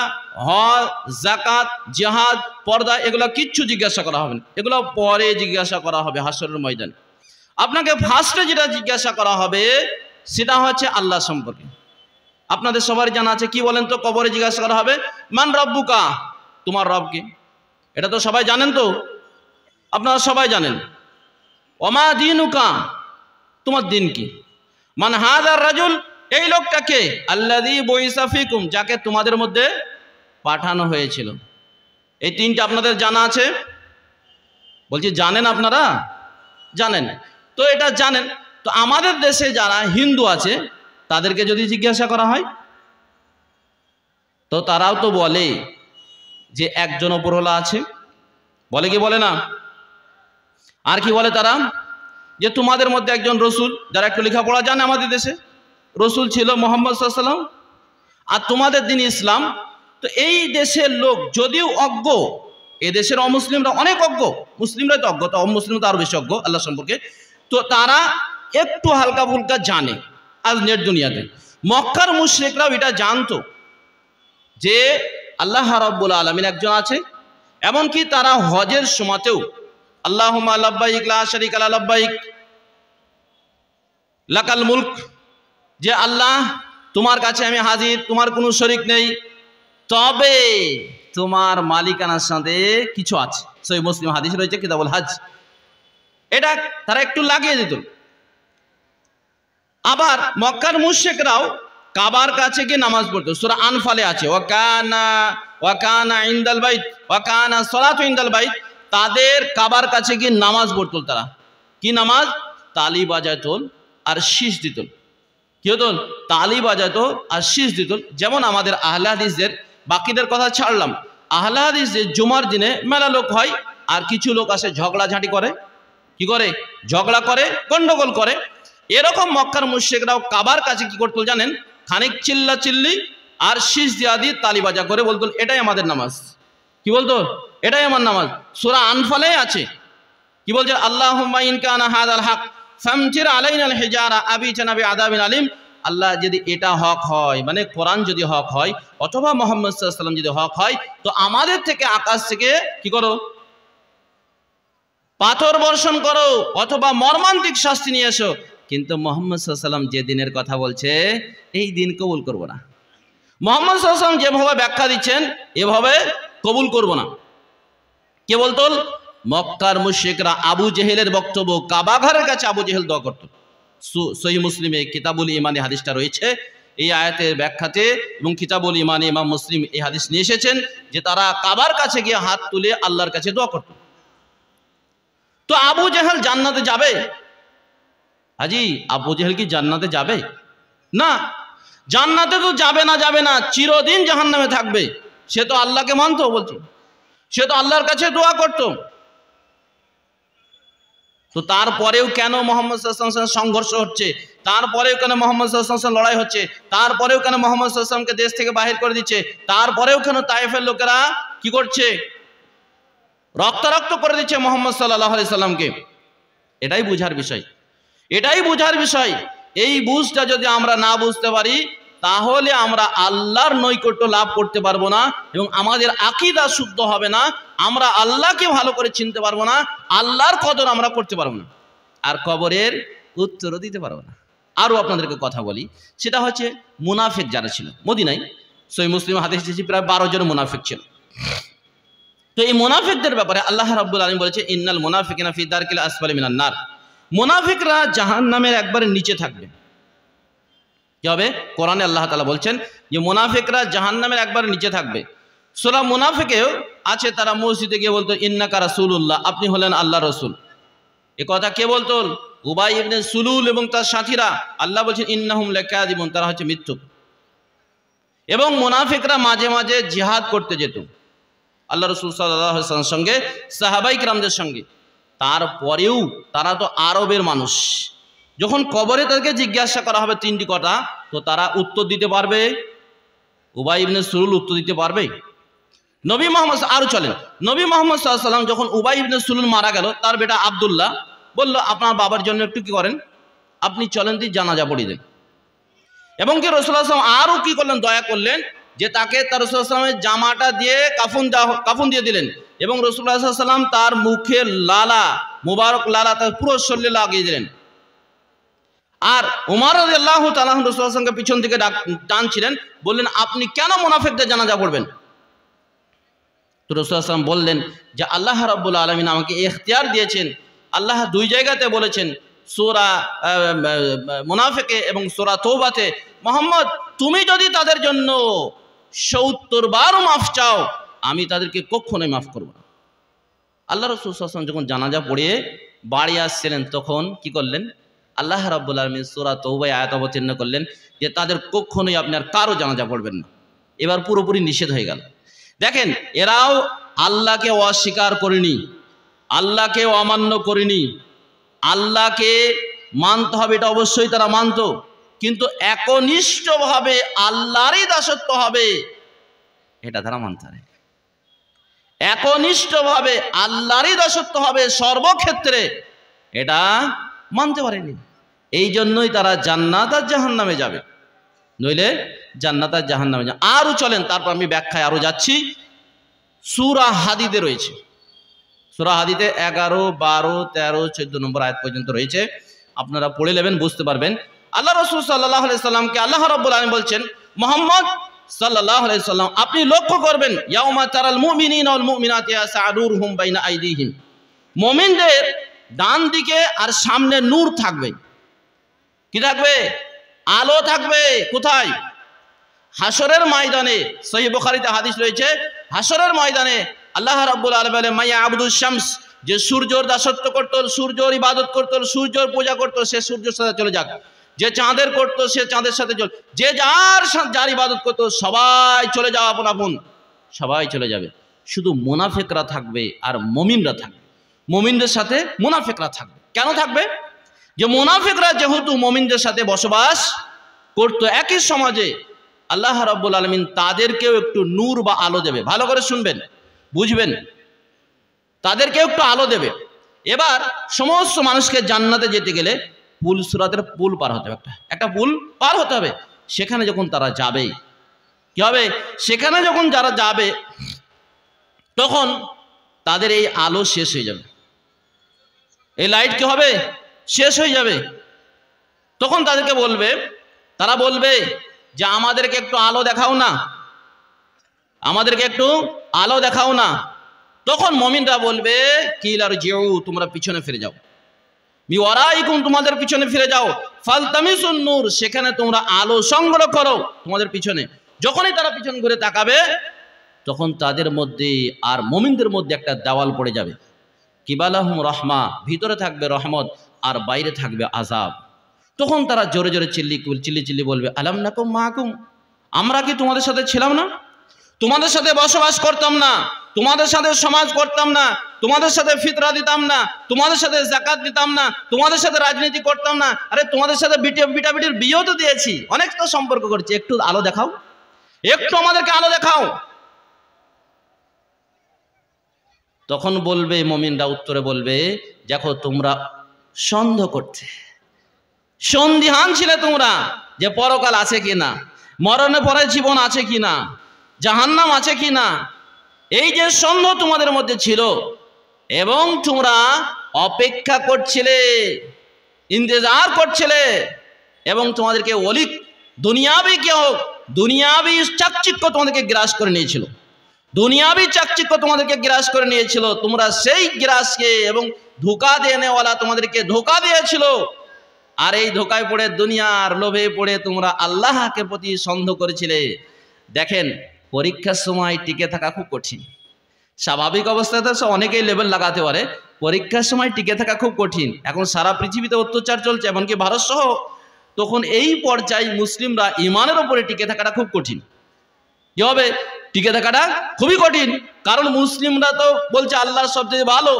হজ, যাকাত, জিহাদ, পর্দা, এগুলো কিচ্ছু জিজ্ঞাসা করা হবে না, এগুলো পরে জিজ্ঞাসা করা হবে হাসরের ময়দানে। আপনাকে ফার্স্টে যেটা জিজ্ঞাসা করা হবে সেটা হচ্ছে আল্লাহ সম্পর্কে। আপনাদের সবার জানা আছে, কি বলেন তো? কবরে জিজ্ঞাসা করা হবে, মান রব্বুকা, তোমার রব কে? এটা তো সবাই জানেন, তো আপনারা সবাই জানেন। ওমা দীনুকা, তোমার দিন কি? মান হাযার রাজুল, এই লোকটাকে, আল্লাযী বুইসা ফীকুম, যাকে তোমাদের মধ্যে পাঠানো হয়েছিল। এই তিনটা আপনাদের জানা আছে? বলছি জানেন আপনারা? জানেন। তো এটা জানেন। তো আমাদের দেশে যারা হিন্দু আছে তাদেরকে যদি জিজ্ঞাসা করা হয় তো তারাও তো বলে যে একজন ওপরওয়ালা আছে, বলে কি বলে না? আর কি বলে তারা? যে তোমাদের মধ্যে একজন রসুল, যারা একটু লেখাপড়া জানে আমাদের দেশে, রসুল ছিল মুহাম্মদ সাল্লাল্লাহু আলাইহি ওয়াসাল্লাম, আর তোমাদের দিন ইসলাম। তো এই দেশের লোক যদিও অজ্ঞ, এ দেশের অমুসলিমরা অনেক অজ্ঞ, মুসলিমরাই তো অজ্ঞ, তো অমুসলিম তো আরো বেশি অজ্ঞ আল্লাহ সম্পর্কে, তো তারা একটু হালকা ফুলকা জানে আজ নেট দুনিয়াতে। মক্কার মুশরিকরাও এটা জানতো যে আল্লাহ রাব্বুল আলামিন একজন আছে। এমনকি তারা হজের সময়তেও আল্লাহুম্মা লাব্বাইক লা শারীকা লা লাব্বাইক লাকাল মুলক, যে আল্লাহ তোমার কাছে আমি হাজির, তোমার কোনো শরীক নেই, তবে তোমার মালিকানার সাথে কিছু আছে। সহিহ মুসলিম হাদিস রয়েছে কিতাবুল হজ। এটা তারা একটু লাগিয়ে দিত। আবার মক্কার মুশরিকরাও কাবার কাছে গিয়ে নামাজ পড়তো। সূরা আনফালে আছে ওয়াকানা ইনদাল বাইত ওয়াকানা সালাতু ইনদাল বাইত, তাদের কাবার কাছে গিয়ে নামাজ পড়তো। তারা কি নামাজ? তালি বাজাতো আর শীষ দিত। কি হতো? তালি বাজাতো আর শীষ দিত। যেমন আমাদের আহলে হাদিসদের, বাকিদের কথা ছাড়লাম, আহলে হাদিসদের জুমার দিনে মেলা লোক হয়, আর কিছু লোক আসে ঝগড়াঝাঁটি করে, কি করে? ঝগড়া করে, গন্ডগোল করে। এরকম মক্কার মুশরিকরাও কাবার কাছে কি করতো জানেন? খানিক চিল্লা চিল্লি আর শীষ দিয়া দিয়ে তালি বাজা করে বলতো এটাই আমাদের নামাজ। কি বলতো? এটাই আমার নামাজ। সূরা আনফালে আছে, কি বলছে? আল্লাহুম্মা ইন কানা হাযাল হক ফামতির আলাইনাল হিজারা আবিতানা বিআযাবিন আলিম। আল্লাহ যদি এটা হক হয়, মানে কোরআন যদি হক হয়, অথবা মুহাম্মদ সাল্লাল্লাহু আলাইহি ওয়াসাল্লাম যদি হক হয়, তো আমাদের থেকে আকাশ থেকে কি করো? পাথর বর্ষণ করো, অথবা মর্মান্তিক শাস্তি নিয়ে এসো। কিন্তু মুহাম্মদ সাল্লাল্লাহু আলাইহি ওয়াসাল্লাম যে দিনের কথা বলছে, এই দিন কবুল করব না। মুহাম্মদ সাল্লাল্লাহু আলাইহি ওয়াসাল্লাম যেভাবে ব্যাখ্যা দিচ্ছেন এভাবে কবুল করব না। কে বলতো? মক্কার মুশরিকরা আবু জেহেলের বক্তব্য, কাবা ঘরের কাছে আবু জেহেল দোয়া করত। সহিহ মুসলিমে কিতাবুল ইমানে হাদিসটা রয়েছে এই আয়াতের ব্যাখ্যাতে, এবং কিতাবুল ইমানে ইমাম মুসলিম এই হাদিস নিয়ে এসেছেন যে তারা কাবার কাছে গিয়ে হাত তুলে আল্লাহর কাছে দোয়া করত। তো আবু জেহেল জান্নাতে যাবে? হাজি, আবু জেহেল কি জান্নাতে যাবে? না, জান্নাতে তো যাবে না, চিরদিন জাহান্নামে থাকবে। সে তো আল্লাহকে মানতো, বলছে সে তো আল্লাহর কাছে দোয়া করত। তো তারপরেও কেন মুহাম্মদ সাল্লাল্লাহু আলাইহি ওয়াসাল্লাম সংঘর্ষ হচ্ছে? তারপরেও কেন মুহাম্মদ সাল্লাল্লাহু আলাইহি ওয়াসাল্লাম লড়াই হচ্ছে? তারপরেও কেন মুহাম্মদ সাল্লাল্লাহু আলাইহি ওয়াসাল্লামকে দেশ থেকে বাহির করে দিচ্ছে? তারপরেও কেন তায়েফের লোকেরা কি করছে? রক্তারক্ত করে দিচ্ছে মুহাম্মদ সাল্লাল্লাহু আলাইহি ওয়াসাল্লামকে। এটাই বুঝার বিষয়, এটাই বুঝার বিষয়। এই বুঝটা যদি আমরা না বুঝতে পারি, তাহলে আমরা আল্লাহর নৈকট্য লাভ করতে পারবো না, এবং আমাদের আকীদা শুদ্ধ হবে না। আমরা আল্লাহকে ভালো করে চিনতে পারবো না, আল্লাহর কদর আমরা করতে পারবো না, আর কবরের উত্তরও দিতে পারবো না। আরও আপনাদেরকে কথা বলি, সেটা হচ্ছে মুনাফিক যারা ছিল মদিনায়। সহিহ মুসলিম হাদিস এসেছে প্রায় 12 জন মুনাফিক ছিল। তো এই মুনাফিকদের ব্যাপারে আল্লাহ রাব্বুল আলামিন বলেছে ইন্নাল মুনাফিকিনা ফি দারকিল আসফালি মিনান নার। মুনাফিকরা জাহান্নামের একবারে নিচে থাকবে। কি হবে? কোরআনে আল্লাহ তাআলা বলছেন যে মুনাফিকরা জাহান্নামের একবারে নিচে থাকবে। সূরা মুনাফিকেও আছে, তারা মসজিদে গিয়ে বলতো ইন্নাকা রাসূলুল্লাহ, আপনি হলেন আল্লাহর রাসূল। এ কথা কে বলতো? উবাই ইবনে সুলুল এবং তার সাথীরা। আল্লাহ বলছেন ইন্নাহুম লাকাযিবুন, তারা হচ্ছে মিথ্যুক। এবং মুনাফিকরা মাঝে মাঝে জিহাদ করতে যেত আল্লাহ রাসূল সাল্লাল্লাহু আলাইহি ওয়াসাল্লামের সঙ্গে, সাহাবায়ে কিরামদের সঙ্গে। তারপরেও তারা তো আরবের মানুষ, যখন কবরে তাদেরকে জিজ্ঞাসা করা হবে 3টি কথা, তো তারা উত্তর দিতে পারবে? উবাই ইবনে সুলুল উত্তর দিতে পারবে? নবী মুহাম্মদ আরো চলেন, নবী মুহাম্মদ সাল্লাল্লাহু আলাইহি ওয়াসাল্লাম যখন উবাই ইবনে সুলুল মারা গেল, তার বেটা আব্দুল্লাহ বলল আপনার বাবার জন্য একটু কি করেন, আপনি চলেন দিয়ে জানাজা পড়িয়ে দেন। এবং কি রাসূলুল্লাহ সাল্লাল্লাহু আলাইহি ওয়াসাল্লাম আরো কি করলেন? দয়া করলেন যে তাকে তার রাসূলুল্লাহ সাল্লাল্লাহু আলাইহি ওয়াসাল্লামের জামাটা দিয়ে কাফন দিয়ে দিলেন, এবং রাসূলুল্লাহ সাল্লাল্লাহু আলাইহি ওয়াসাল্লাম তার মুখে লালা, মুবারক লালা তার পুরো শরীরে লাগিয়ে দিলেন। আর ওমর রাদিয়াল্লাহু তাআলা রাসূলুল্লাহ সাল্লাল্লাহু আলাইহি ওয়াসাল্লামকে পিছন থেকে টানছিলেন, বললেন আপনি কেন মুনাফিকদের জানাজা পড়বেন? তো রাসূলুল্লাহ সাল্লাল্লাহু আলাইহি ওয়াসাল্লাম বললেন যে আল্লাহ রাব্বুল আলামিন আমাকে ইখতিয়ার দিয়েছেন। আল্লাহ 2 জায়গাতে বলেছেন, সূরা মুনাফিকে এবং সূরা তওবাতে, মুহাম্মদ তুমি যদি তাদের জন্য 70 বার মাফ চাও, আমি তাদেরকে কখনোই মাফ করব না। আল্লাহ রাসূল সাল্লাল্লাহু আলাইহি ওয়াসাল্লাম যখন জানাজা পড়ে বাড়ি আসছিলেন তখন কি করলেন? আল্লাহ রাব্বুল আলামিন সূরা তাওবায় আয়াত অবতীর্ণ করলেন যে তাদের কখনোই আপনি আর কারো জানাজা পড়বেন না। এবার পুরোপুরি নিষেধ হয়ে গেল। দেখেন, এরাও আল্লাহকে অস্বীকার করেনি, আল্লাহকে অমান্য করেনি, আল্লাহকে মানতে হবে এটা অবশ্যই তারা মানত, কিন্তু একনিষ্ঠভাবে আল্লাহরই দাসত্ব হবে এটা তারা মানতে পারে। একনিষ্ঠভাবে আল্লাহরই দাসত্ব হবে সর্বক্ষেত্রে এটা মানতে পারেনি। এই জন্যই তারা জান্নাত আর জাহান্নামে যাবে, নইলে জান্নাত আর জাহান্নামে যাবে। আরও চলেন, তারপর আমি ব্যাখ্যায় আরও যাচ্ছি। সূরা হাদীদে রয়েছে, সূরা হাদীদে 11, 12, 13, 14 নম্বর আয়াত পর্যন্ত রয়েছে, আপনারা পড়ে নেবেন, বুঝতে পারবেন। আল্লাহ রাসূল সাল্লাল্লাহু আলাইহি সাল্লামকে আল্লাহ রাব্বুল আলামিন বলছেন, মুহাম্মদ সাল্লাল্লাহু আলাইহি সাল্লাম আপনি লক্ষ্য করবেন, ইয়াউমা তারাল মুমিনিনা ওয়াল মুমিনাতি ইয়াসআদুরহুম বাইনা আইদিহিম, মুমিনদের ডান দিকে আর সামনে নূর থাকবে। কি থাকবে? আলো থাকবে। কোথায়? হাসরের ময়দানে। সহিহ বুখারীতে হাদিস রয়েছে, হাসরের ময়দানে আল্লাহ রাব্বুল আলামিন বলেন, মাইয়া আবুদুশ শামস, যে সূর্যর দাসত্ব করত, সূর্যর ইবাদত করত, সূর্যর পূজা করত, সে সূর্যের সাথে চলে যাক। যে চাঁদের করত, সে চাঁদের সাথে চলে। যে যার ইবাদত করত, সবাই চলে যাওয়া, আপন আপন সবাই চলে যাবে। শুধু মুনাফিকরা থাকবে আর মুমিনরা থাকবে। মুমিনদের সাথে মুনাফিকরা থাকবে। কেন থাকবে? যে মুনাফিকরা যেহেতু মুমিনদের সাথে বসবাস করত একই সমাজে, আল্লাহ রাব্বুল আলামিন তাদেরকেও একটু নূর বা আলো দেবে। ভালো করে শুনবেন, বুঝবেন, তাদেরকেও একটু আলো দেবে। এবার সমস্ত মানুষকে জান্নাতে যেতে গেলে পুল সিরাতের পুল পার হতে হবে, একটা পুল পার হতে হবে। সেখানে যখন তারা যাবে কি হবে? সেখানে যখন যারা যাবে তখন তাদের এই আলো শেষ হয়ে যাবে, এই লাইট কি হবে? শেষ হয়ে যাবে। তখন তাদেরকে বলবে, তারা বলবে যে আমাদেরকে একটু আলো দেখাও না, আমাদেরকে একটু আলো দেখাও না। তখন মুমিনরা বলবে, কিলার জিউ, তোমরা পিছনে ফিরে যাও, মিওয়ারাইকুম, তোমাদের পিছনে ফিরে যাও, ফালতামিসুন নূর, সেখানে তোমরা আলো সংগ্রহ করো তোমাদের পিছনে। যখনই তারা পিছন ঘুরে তাকাবে তখন তাদের মধ্যে আর মুমিনদের মধ্যে একটা দেওয়াল পড়ে যাবে। কিবালাহুম রহমা, ভিতরে থাকবে রহমত আর বাইরে থাকবে আযাব। তখন তারা জোরে জোরে চিল্লি বলবে, আলাম নাকুম মাকুম, আমরা কি তোমাদের সাথে ছিলাম না? তোমাদের সাথে বসবাস করতাম না, তোমাদের সাথে সমাজ করতাম না, তোমাদের সাথে ফিতরা দিতাম না, তোমাদের সাথে যাকাত দিতাম না, তোমাদের সাথে রাজনীতি করতাম না, আরে তোমাদের সাথে বিটাবিটির বিয়েও তো দিয়েছি, অনেক তো সম্পর্ক করছি, একটু আলো দেখাও, একটু আমাদেরকে আলো দেখাও। তখন বলবে মুমিনরা, উত্তরে বলবে, দেখো তোমরা সন্দেহ করতে, সন্দিহান ছিলে তোমরা যে পরকাল আছে কিনা, মরণের পরে জীবন আছে কিনা, জাহান্নাম আছে কিনা, এই যে সন্দেহ তোমাদের মধ্যে ছিল এবং তোমরা অপেক্ষা করছিলে, ইন্তজার করছিলে, এবং তোমাদেরকে অলিক দুনিয়াবি কেউ দুনিয়াবি চাকচিক্য তোমাদেরকে গ্রাস করে নিয়েছিল, দুনিয়াবি চাকচিক্য তোমাদেরকে গ্রাস করে নিয়েছিল। তোমরা সেই গ্রাসকে এবং ধোঁকা দেনেওয়ালা তোমাদেরকে ধোঁকা দিয়েছিল, আর এই ধোঁকায় পড়ে দুনিয়ার লোভে পড়ে তোমরা আল্লাহকে প্রতি সন্দেহ করেছিলে। দেখেন, পরীক্ষার সময় টিকে থাকা খুব কঠিন। স্বাভাবিক অবস্থাতে অনেকেই লেভেল লাগাতে পারে, পরীক্ষার সময় টিকে থাকা খুব কঠিন। এখন সারা পৃথিবীতে অত্যাচার চলছে, এমনকি ভারত সহ, তখন এই পর্যায়ে মুসলিমরা ইমানের ওপরে টিকে থাকাটা খুব কঠিন। কি হবে? টিকে থাকাটা খুবই কঠিন, কারণ মুসলিমরা তো বলছে আল্লাহ সবচেয়ে ভালো,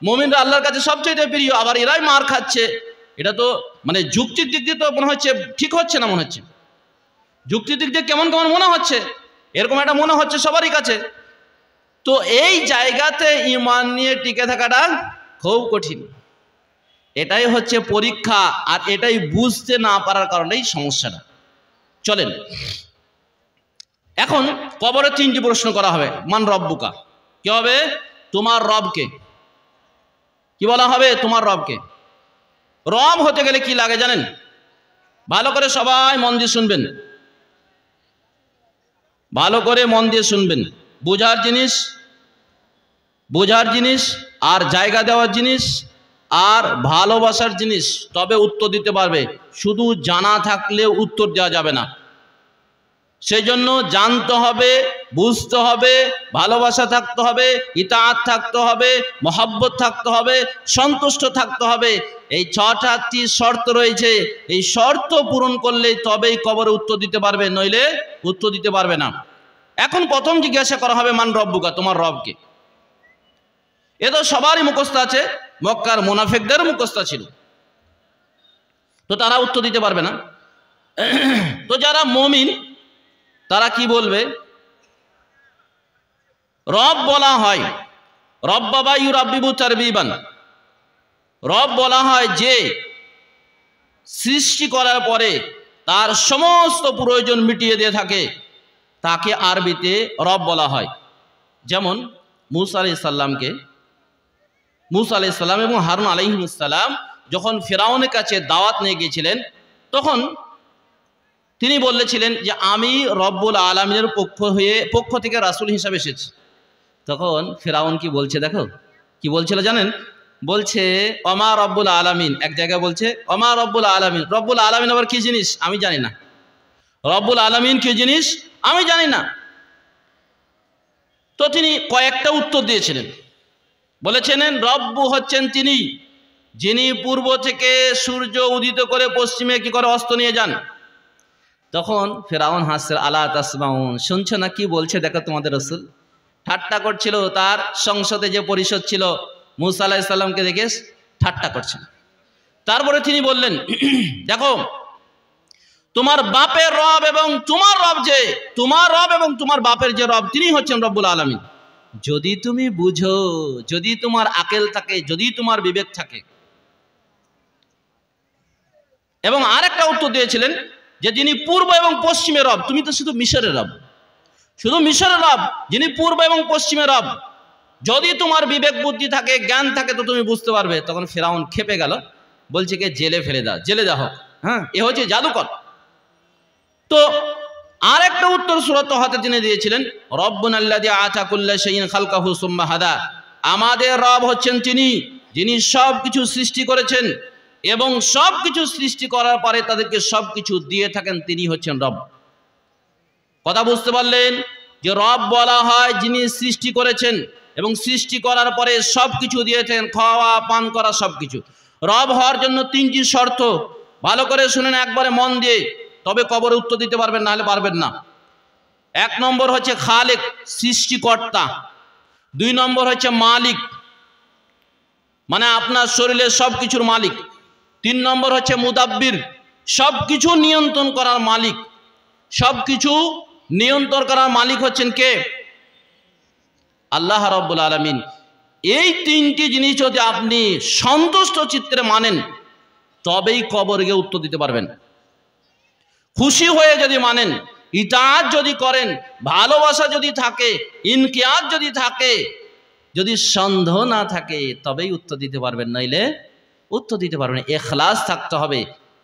মুমিনরা আল্লাহর কাছে সবচেয়ে প্রিয়, আবার এরাই মার খাচ্ছে। এটা তো মানে যুক্তির দিক দিয়ে তো মনে হচ্ছে ঠিক হচ্ছে না, মনে হচ্ছে যুক্তির দিক দিয়ে কেমন কেমন মনে হচ্ছে, এরকম একটা মনে হচ্ছে সবারই কাছে। তো এই জায়গাতে ঈমান নিয়ে টিকে থাকাটা খুব কঠিন, এটাই হচ্ছে পরীক্ষা, আর এটাই বুঝতে না পারার কারণেই সমস্যাটা। চলেন, এখন কবরে 3টি প্রশ্ন করা হবে। মান রব্বুকা, কি হবে? তোমার রবকে। কি বলা হবে? তোমার রবকে। রব হতে গেলে কি লাগে জানেন? ভালো করে সবাই মন দিয়ে শুনবেন, ভালো করে মন দিয়ে শুনবেন। বোঝার জিনিস আর জায়গা দেওয়ার জিনিস আর ভালোবাসার জিনিস, তবে উত্তর দিতে পারবে। শুধু জানা থাকলে উত্তর দেওয়া যাবে না, সেই জন্য জানতে হবে, বুঝতে হবে, ভালোবাসা থাকতে হবে, ইতাআত থাকতে হবে, মহব্বত থাকতে হবে, সন্তুষ্ট থাকতে হবে। এই 6টি শর্ত রয়েছে। এই শর্ত পূরণ করলে তবেই কবরে উত্তর দিতে পারবে, নইলে উত্তর দিতে পারবে না। এখন প্রথম জিজ্ঞাসা করা হবে, মান রব্বুকা, তোমার রবকে। এ তো সবারই মুখস্থ আছে, মক্কার মুনাফিকদের মুখস্থ ছিল, তো তারা উত্তর দিতে পারবে না। তো যারা মুমিন তারা কি বলবে? রব বলা হয়, রব্বাবা ইউরাব্বিবু তারবিবান, রব বলা হয় যে সৃষ্টি করার পরে তার সমস্ত প্রয়োজন মিটিয়ে দিয়ে থাকে, তাকে আরবিতে রব বলা হয়। যেমন মুসা আলাইহিস সালাম এবং হারুন আলাইহিস সালাম যখন ফিরআউনের কাছে দাওয়াত নিয়ে গিয়েছিলেন, তখন তিনি বলেছিলেন যে আমি রব্বুল আলামিনের পক্ষ থেকে রাসূল হিসাবে এসেছি। তখন ফিরআউন কি বলছে, দেখো কি বলছিল জানেন? বলছে ওমা রব্বুল আলামিন, এক জায়গায় বলছে ওমা রব্বুল আলামিন। রব্বুল আলামিন আবার কি জিনিস আমি জানি না, রব্বুল আলামিন কি জিনিস আমি জানি না। তো তিনি কয়েকটা উত্তর দিয়েছিলেন, বলেছিলেন রব্বু হচ্ছেন তিনি যিনি পূর্ব থেকে সূর্য উদিত করে পশ্চিমে কি করে অস্ত নিয়ে যান। তখন ফিরআউন হাসছে, আলা তাসমাউন, শুনছো না কি বলছে দেখো তোমাদের রাসূল। ঠাট্টা করছিল, তার সংসদে যে পরিষদ ছিল মুসা আলাইহিস সালামকে দেখে ঠাট্টা করছিল। তারপরে তিনি বললেন, দেখো তোমার বাপের রব এবং তোমার রব, যে তোমার রব এবং তোমার বাপের যে রব, তিনি হচ্ছেন রব্বুল আলামিন। যদি তুমি বুঝো, যদি তোমার আকল থাকে, যদি তোমার বিবেক থাকে। এবং আরেকটা উত্তর দিয়েছিলেন যে যিনি পূর্ব এবং পশ্চিমের রব। তুমি তো শুধু মিশরের রব, শুধু মিশরের রব, যিনি পূর্ব এবং পশ্চিমের রব। যদি তোমার বিবেক বুদ্ধি থাকে, জ্ঞান থাকে, তো তুমি বুঝতে পারবে। তখন ফিরআউন খেপে গেল, বলছে কে জেলে ফেলে দাও, জেলে দাও। হ্যাঁ, এ হচ্ছে জাদুকর। তো আরেকটা উত্তর সূরাত হাতে তিনি দিয়েছিলেন, রব্বুনাল্লাযী আতা কুল্লা শাইইন খালকাহু সুম্মা হাদা, আমাদের রব হচ্ছেন তিনি যিনি সব কিছু সৃষ্টি করেছেন এবং সব কিছু সৃষ্টি করার পরে তাদেরকে সব কিছু দিয়ে থাকেন, তিনি হচ্ছেন রব। কথা বুঝতে পারলেন যে রব বলা হয় যিনি সৃষ্টি করেছেন এবং সৃষ্টি করার পরে সব কিছু দিয়েছেন, খাওয়া পান করা সব কিছু। রব হওয়ার জন্য 3টি শর্ত, ভালো করে শুনেন একবারে মন দিয়ে, তবে কবরে উত্তর দিতে পারবেন, না হলে পারবেন না। 1 নম্বর হচ্ছে খালেক, সৃষ্টিকর্তা। 2 নম্বর হচ্ছে মালিক, মানে আপনার শরীরের সব কিছুর মালিক। 3 নম্বর হচ্ছে মুদাব্বির, সব কিছু নিয়ন্ত্রণ করার মালিক। সব কিছু নিয়ন্ত্রণ করার মালিক হচ্ছেন কে? আল্লাহ রাব্বুল আলামিন। এই 3টি জিনিস যদি আপনি সন্তুষ্ট চিত্তে মানেন, তবেই কবরে গিয়ে উত্তর দিতে পারবেন। খুশি হয়ে যদি মানেন, ইতাআত যদি করেন, ভালোবাসা যদি থাকে, ইনকিয়াত যদি থাকে, যদি সন্দেহ না থাকে, তবেই উত্তর দিতে পারবেন, নইলে উত্তর দিতে পারবেন। ইখলাস থাকতে হবে,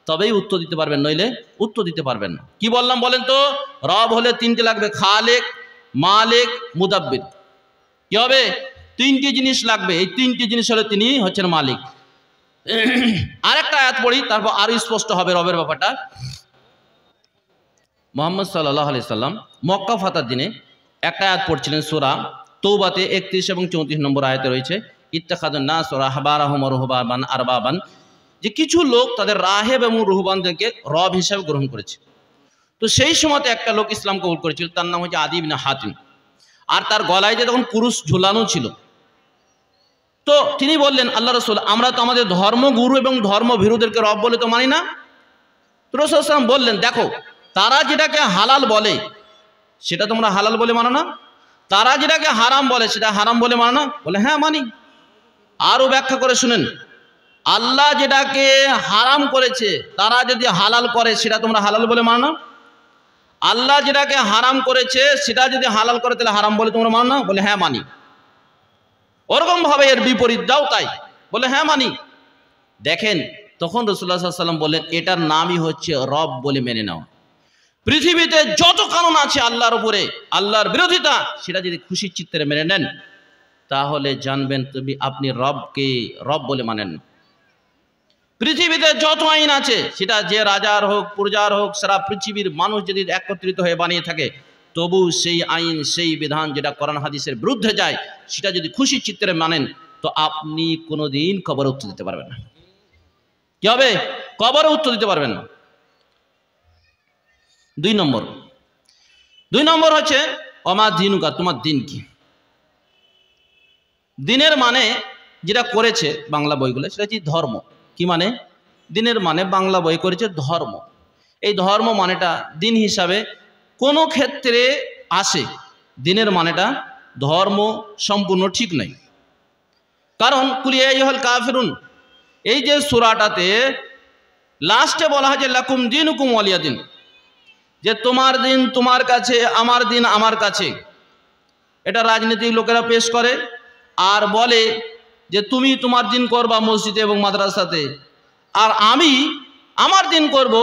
তবেই উত্তর দিতে পারবেন, নইলে উত্তর দিতে পারবেন না। কি বললাম বলেন তো? রব হলে 3টি লাগবে, খালেক, মালিক, মুদাব্বির। কি হবে? 3টি জিনিস লাগবে। এই 3টি জিনিস হলে তিনি হচ্ছেন মালিক। আরেকটা আয়াত পড়ি, তারপর আরো স্পষ্ট হবে রবের ব্যাপারটা। মুহাম্মদ সাল্লাল্লাহু আলাইহি সাল্লাম মক্কা ফাতার দিনে একটা আয়াত পড়ছিলেন, সূরা তৌবাতে 31 এবং 34 নম্বর আয়াতে রয়েছে, ইত্তাখাযুন নাস রাহবারাহুম ওয়া রুহবানান আরবাবান, যে কিছু লোক তাদের রাহেব এবং রুহবানদেরকে রব হিসেবে গ্রহণ করেছে। তো সেই সময়তে একটা লোক ইসলাম কবুল করেছিল, তার নাম হচ্ছে আদি ইবনে হাতিম। আর তার গলায় যে তখন কুরুশ ঝুলানো ছিল। তো তিনি বললেন, আল্লাহ রাসূল, আমরা তো আমাদের ধর্মগুরু এবং ধর্মভীরুদেরকে রব বলে তো মানি না। তো রাসূল সাল্লাল্লাহু আলাইহি ওয়াসাল্লাম বললেন, দেখো তারা যেটাকে হালাল বলে সেটা তোমরা হালাল বলে মানো না, তারা যেটাকে হারাম বলে সেটা হারাম বলে মানো না? বলে হ্যাঁ মানি। আরও ব্যাখ্যা করে শুনেন, আল্লাহ যেটাকে হারাম করেছে তারা যদি হালাল করে সেটা তোমরা হালাল বলে মানো না? আল্লাহ যেটাকে হারাম করেছে সেটা যদি হালাল করে তাহলে হারাম বলে তোমরা মানো না? বলে হ্যাঁ মানি। ওরকম ভাবে এর বিপরীতটাও তাই, বলে হ্যাঁ মানি। দেখেন, তখন রাসূলুল্লাহ সাল্লাল্লাহু আলাইহি ওয়াসাল্লাম বললেন, এটার নামই হচ্ছে রব বলে মেনে নাও। পৃথিবীতে যত কানুন আছে আল্লাহর উপরে, আল্লাহর বিরোধিতা, সেটা যদি খুশির চিত্তে মেনে নেন, তাহলে জানবেন আপনি রবকে রব বলে মানেন। পৃথিবীতে যত আইন আছে, সেটা যে রাজার হোক, প্রজার হোক, সারা পৃথিবীর মানুষ যদি একত্রিত হয়ে বানিয়ে থাকে, তবু সেই আইন সেই বিধান যেটা কোরআন হাদিসের বিরুদ্ধে যায় সেটা যদি খুশি চিত্রে মানেন তো আপনি কোনোদিন কবরে উত্তর দিতে পারবেন না। কি হবে? কবরে উত্তর দিতে পারবেন না। দুই নম্বর হচ্ছে অমা দিনুকা, তোমার দিন কি? দিনের মানে যেটা করেছে বাংলা বইগুলো সেটা হচ্ছে ধর্ম। কি মানে? দিনের মানে বাংলা বই করেছে ধর্ম। এই ধর্ম মানেটা দিন হিসাবে কোনো ক্ষেত্রে আসে, দিনের মানেটা ধর্ম সম্পূর্ণ ঠিক নাই। কারণ কুলিয়া আইয়ুহাল কাফিরুন, এই যে সূরাটাতে লাস্টে বলা হয় যে লাকুম দিনুকুম ওয়ালিয়া দিন, যে তোমার দিন তোমার কাছে, আমার দিন আমার কাছে। এটা রাজনৈতিক লোকেরা পেশ করে আর বলে যে তুমি তোমার দিন করবা মসজিদে এবং মাদ্রাসাতে, আর আমি আমার দিন করব,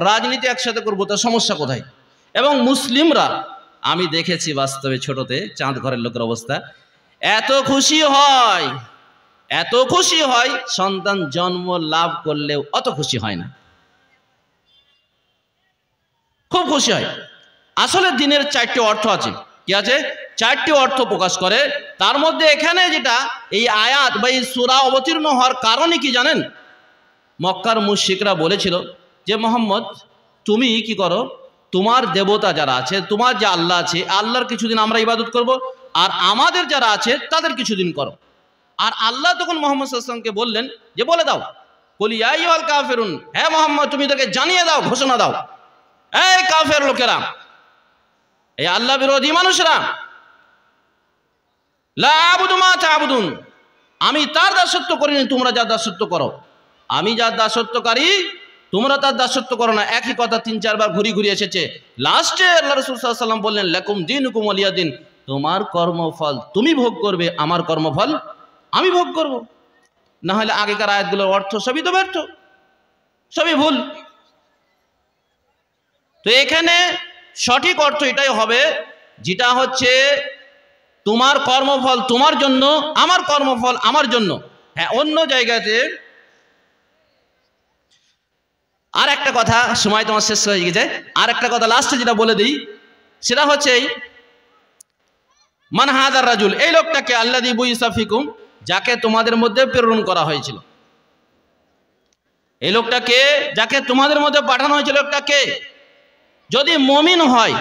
রাজনীতি একসাথে করবো, তো সমস্যা কোথায়? এবং মুসলিমরা, আমি দেখেছি বাস্তবে ছোটতে চাঁদ ঘরের লোকের অবস্থা, এত খুশি হয় সন্তান জন্ম লাভ করলেও অত খুশি হয় না, খুব খুশি হয়। আসলে দিনের চারটি অর্থ আছে। কি আছে? চারটি অর্থ প্রকাশ করে। তার মধ্যে এখানে যেটা এই আয়াত বা এই সূরা অবতীর্ণ হওয়ার কারণে কি জানেন? মক্কার মুশরিকরা বলেছিল যে মোহাম্মদ তুমি কি করো, তোমার দেবতা যারা আছে, তোমার যে আল্লাহ আছে, আল্লাহর কিছুদিন আমরা ইবাদত করব, আর আমাদের যারা আছে তাদের কিছুদিন করো। আর আল্লাহ তখন মোহাম্মদ সাল্লাল্লাহু আলাইহি ওয়াসাল্লামকে বললেন যে বলে দাও, কুলি ইয়া আইয়ুহাল কাফিরুন, হ্যাঁ মোহাম্মদ তুমি তাকে জানিয়ে দাও, ঘোষণা দাও, এই কাফের লোকেরা, এই আল্লাহ বিরোধী মানুষরা, লা আবুদু মা তা'বুদুন, আমি তার দাসত্ব করিনি, তোমরা যার দাসত্ব করো। আমি যার দাসত্বকারী, তোমরা তার দাসত্ব করো না। একই কথা ৩-৪ বার ঘুরি এসেছে। লাস্টে আল্লাহ রাসূল সাল্লাল্লাহু আলাইহি ওয়াসাল্লাম বললেন লাকুম দীনুকুম ওয়ালিয়া দিন, তোমার কর্মফল তুমি ভোগ করবে, আমার কর্মফল আমি ভোগ করব। না হলে আগেকার আয়াতগুলোর অর্থ সবই তো ব্যর্থ, সবই ভুল। তো এখানে সঠিক অর্থ এটাই হবে, যেটা হচ্ছে তোমার কর্মফল তোমার জন্য, আমার কর্মফল আমার জন্য। হ্যাঁ, অন্য জায়গাতে আর একটা কথা, সময় তোমার শেষ হয়ে গেছে, আর একটা কথা লাস্টে যেটা বলে দিই, সেটা হচ্ছে মান হাদার রাজুল, এই লোকটাকে আল্লাযী বুইসা ফিকুম, যাকে তোমাদের মধ্যে প্রেরণ করা হয়েছিল। এই লোকটাকে যাকে তোমাদের মধ্যে পাঠানো হয়েছিল, লোকটাকে যদি মুমিন হয়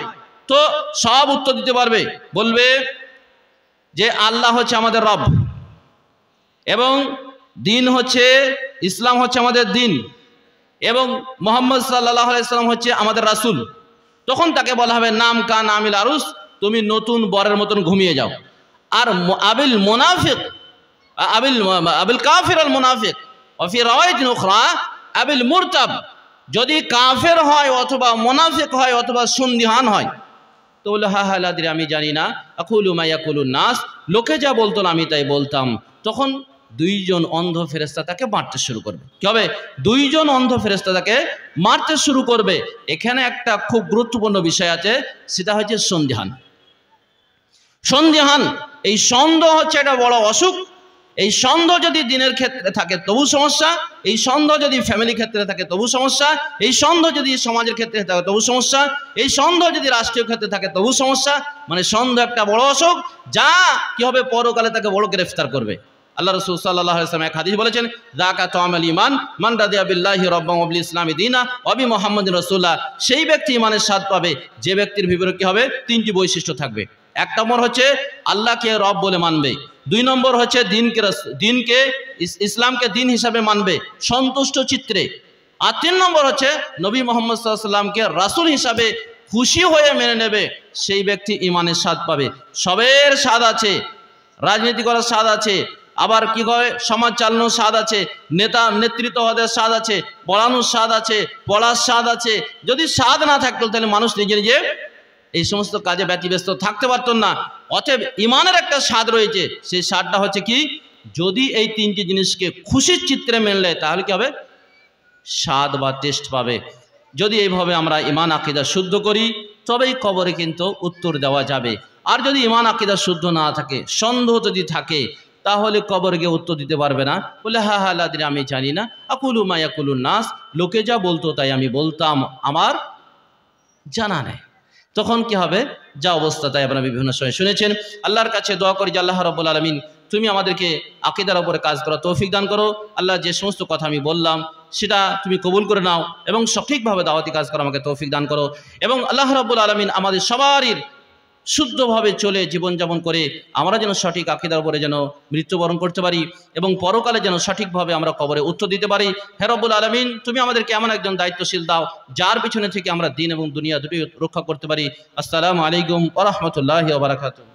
তো সব উত্তর দিতে পারবে, বলবে যে আল্লাহ হচ্ছে আমাদের রব এবং দিন হচ্ছে ইসলাম, হচ্ছে আমাদের দিন, এবং মুহাম্মদ সাল্লাল্লাহু আলাইহি ওয়াসাল্লাম হচ্ছে আমাদের রাসূল। তখন তাকে বলা হবে নাম কা নামিল আরুস, তুমি নতুন বরের মতন ঘুমিয়ে যাও। আর আবিল মুনাফিক, আবিল কাফির আল মুনাফিক ওয়া ফি রাওয়ায়াতিন উখরা আবিল মুরতাব, যদি কাফের হয় অথবা মুনাফিক হয় অথবা সন্দিহান হয় তো বলে হা হা লাদ্রি, আমি জানি না, আকুলু মা ইয়াকুলুন নাস, লোকে যা বলতো না আমি তাই বলতাম। তখন দুইজন অন্ধ ফেরেশতা তাকে মারতে শুরু করবে। কি হবে? দুইজন অন্ধ ফেরেশতা তাকে মারতে শুরু করবে। এখানে একটা খুব গুরুত্বপূর্ণ বিষয় আছে, সেটা হচ্ছে সন্দেহান। এই সন্দেহ হচ্ছে একটা বড় অসুখ। এই সন্দেহ যদি দিনের ক্ষেত্রে থাকে তবু সমস্যা, এই সন্দেহ যদি ফ্যামিলি ক্ষেত্রে থাকে তবু সমস্যা, এই সন্দেহ যদি সমাজের ক্ষেত্রে থাকে তবু সমস্যা, এই সন্দেহ যদি রাষ্ট্রীয় ক্ষেত্রে থাকে তবু সমস্যা। মানে সন্দেহ একটা বড় অসুখ, যা কি হবে পরকালে তাকে বড় গ্রেফতার করবে। আল্লাহ রাসূল সাল্লাল্লাহু আলাইহি ওয়াসাল্লাম এক হাদিস বলেছেন, যাকা তামাল ঈমান মান রাদিয়া বিল্লাহি রাব্বান ওয়া বিল ইসলামি দীনা ওয়া বি মুহাম্মাদিন রাসূলুল্লাহ, সেই ব্যক্তি ঈমানের স্বাদ পাবে যে ব্যক্তির ভিতরে কি হবে? 3টি বৈশিষ্ট্য থাকবে। এক নম্বর হচ্ছে আল্লাহকে রব বলে মানবে, 2 নম্বর হচ্ছে দিনকে ইসলামকে দিন হিসাবে মানবে সন্তুষ্ট চিত্রে, আর 3 নম্বর হচ্ছে নবী মুহাম্মদ সাল্লাল্লাহু আলাইহি ওয়াসাল্লামকে রাসূল হিসাবে খুশি হয়ে মেনে নেবে, সেই ব্যক্তি ঈমানের স্বাদ পাবে। সবের স্বাদ আছে, রাজনীতি করার স্বাদ আছে, আবার কি হয় সমাজ চালানোর স্বাদ আছে, নেতৃত্ব হওয়ার স্বাদ আছে, পড়ানোর স্বাদ আছে, পড়ার স্বাদ আছে। যদি স্বাদ না থাকতো তাহলে মানুষ নিজে নিজে এই সমস্ত কাজে ব্যতিব্যস্ত থাকতে পারত না। অতএব ইমানের একটা স্বাদ রয়েছে, সেই স্বাদটা হচ্ছে কি? যদি এই 3টি জিনিসকে খুশির চিত্রে মেনলে তাহলে কি হবে? স্বাদ বা টেস্ট পাবে। যদি এইভাবে আমরা ইমান আকীদা শুদ্ধ করি তবেই কবরে কিন্তু উত্তর দেওয়া যাবে। আর যদি ইমান আকীদা শুদ্ধ না থাকে, সন্দেহ যদি থাকে, তাহলে কবরে গিয়ে উত্তর দিতে পারবে না। বলে হা হা লাদ্রি, আমি জানি না, আকুলু মা ইয়াকুলুন নাস, লোকে যা বলতো তাই আমি বলতাম, আমার জানা নেই। তখন কি হবে? যা অবস্থা তাই আপনারা বিভিন্ন সময় শুনেছেন। আল্লাহর কাছে দোয়া করি যে আল্লাহ রাব্বুল আলামিন তুমি আমাদেরকে আকীদার উপরে কাজ করার তৌফিক দান করো। আল্লাহ যে সমস্ত কথা আমি বললাম সেটা তুমি কবুল করে নাও এবং সঠিকভাবে দাওয়াতি কাজ করা আমাকে তৌফিক দান করো। এবং আল্লাহ রাব্বুল আলামিন আমাদের সবারই শুদ্ধভাবে চলে জীবনযাপন করে আমরা যেন সঠিক আকীদার উপরে যেন মৃত্যুবরণ করতে পারি এবং পরকালে যেন সঠিকভাবে আমরা কবরে উত্তর দিতে পারি। হে রব্বুল আলামিন, তুমি আমাদেরকে এমন একজন দায়িত্বশীল দাও যার পিছনে থেকে আমরা দিন এবং দুনিয়া দুটোই রক্ষা করতে পারি। আসসালামু আলাইকুম ওয়া রাহমাতুল্লাহি ওয়া বারাকাতুহু।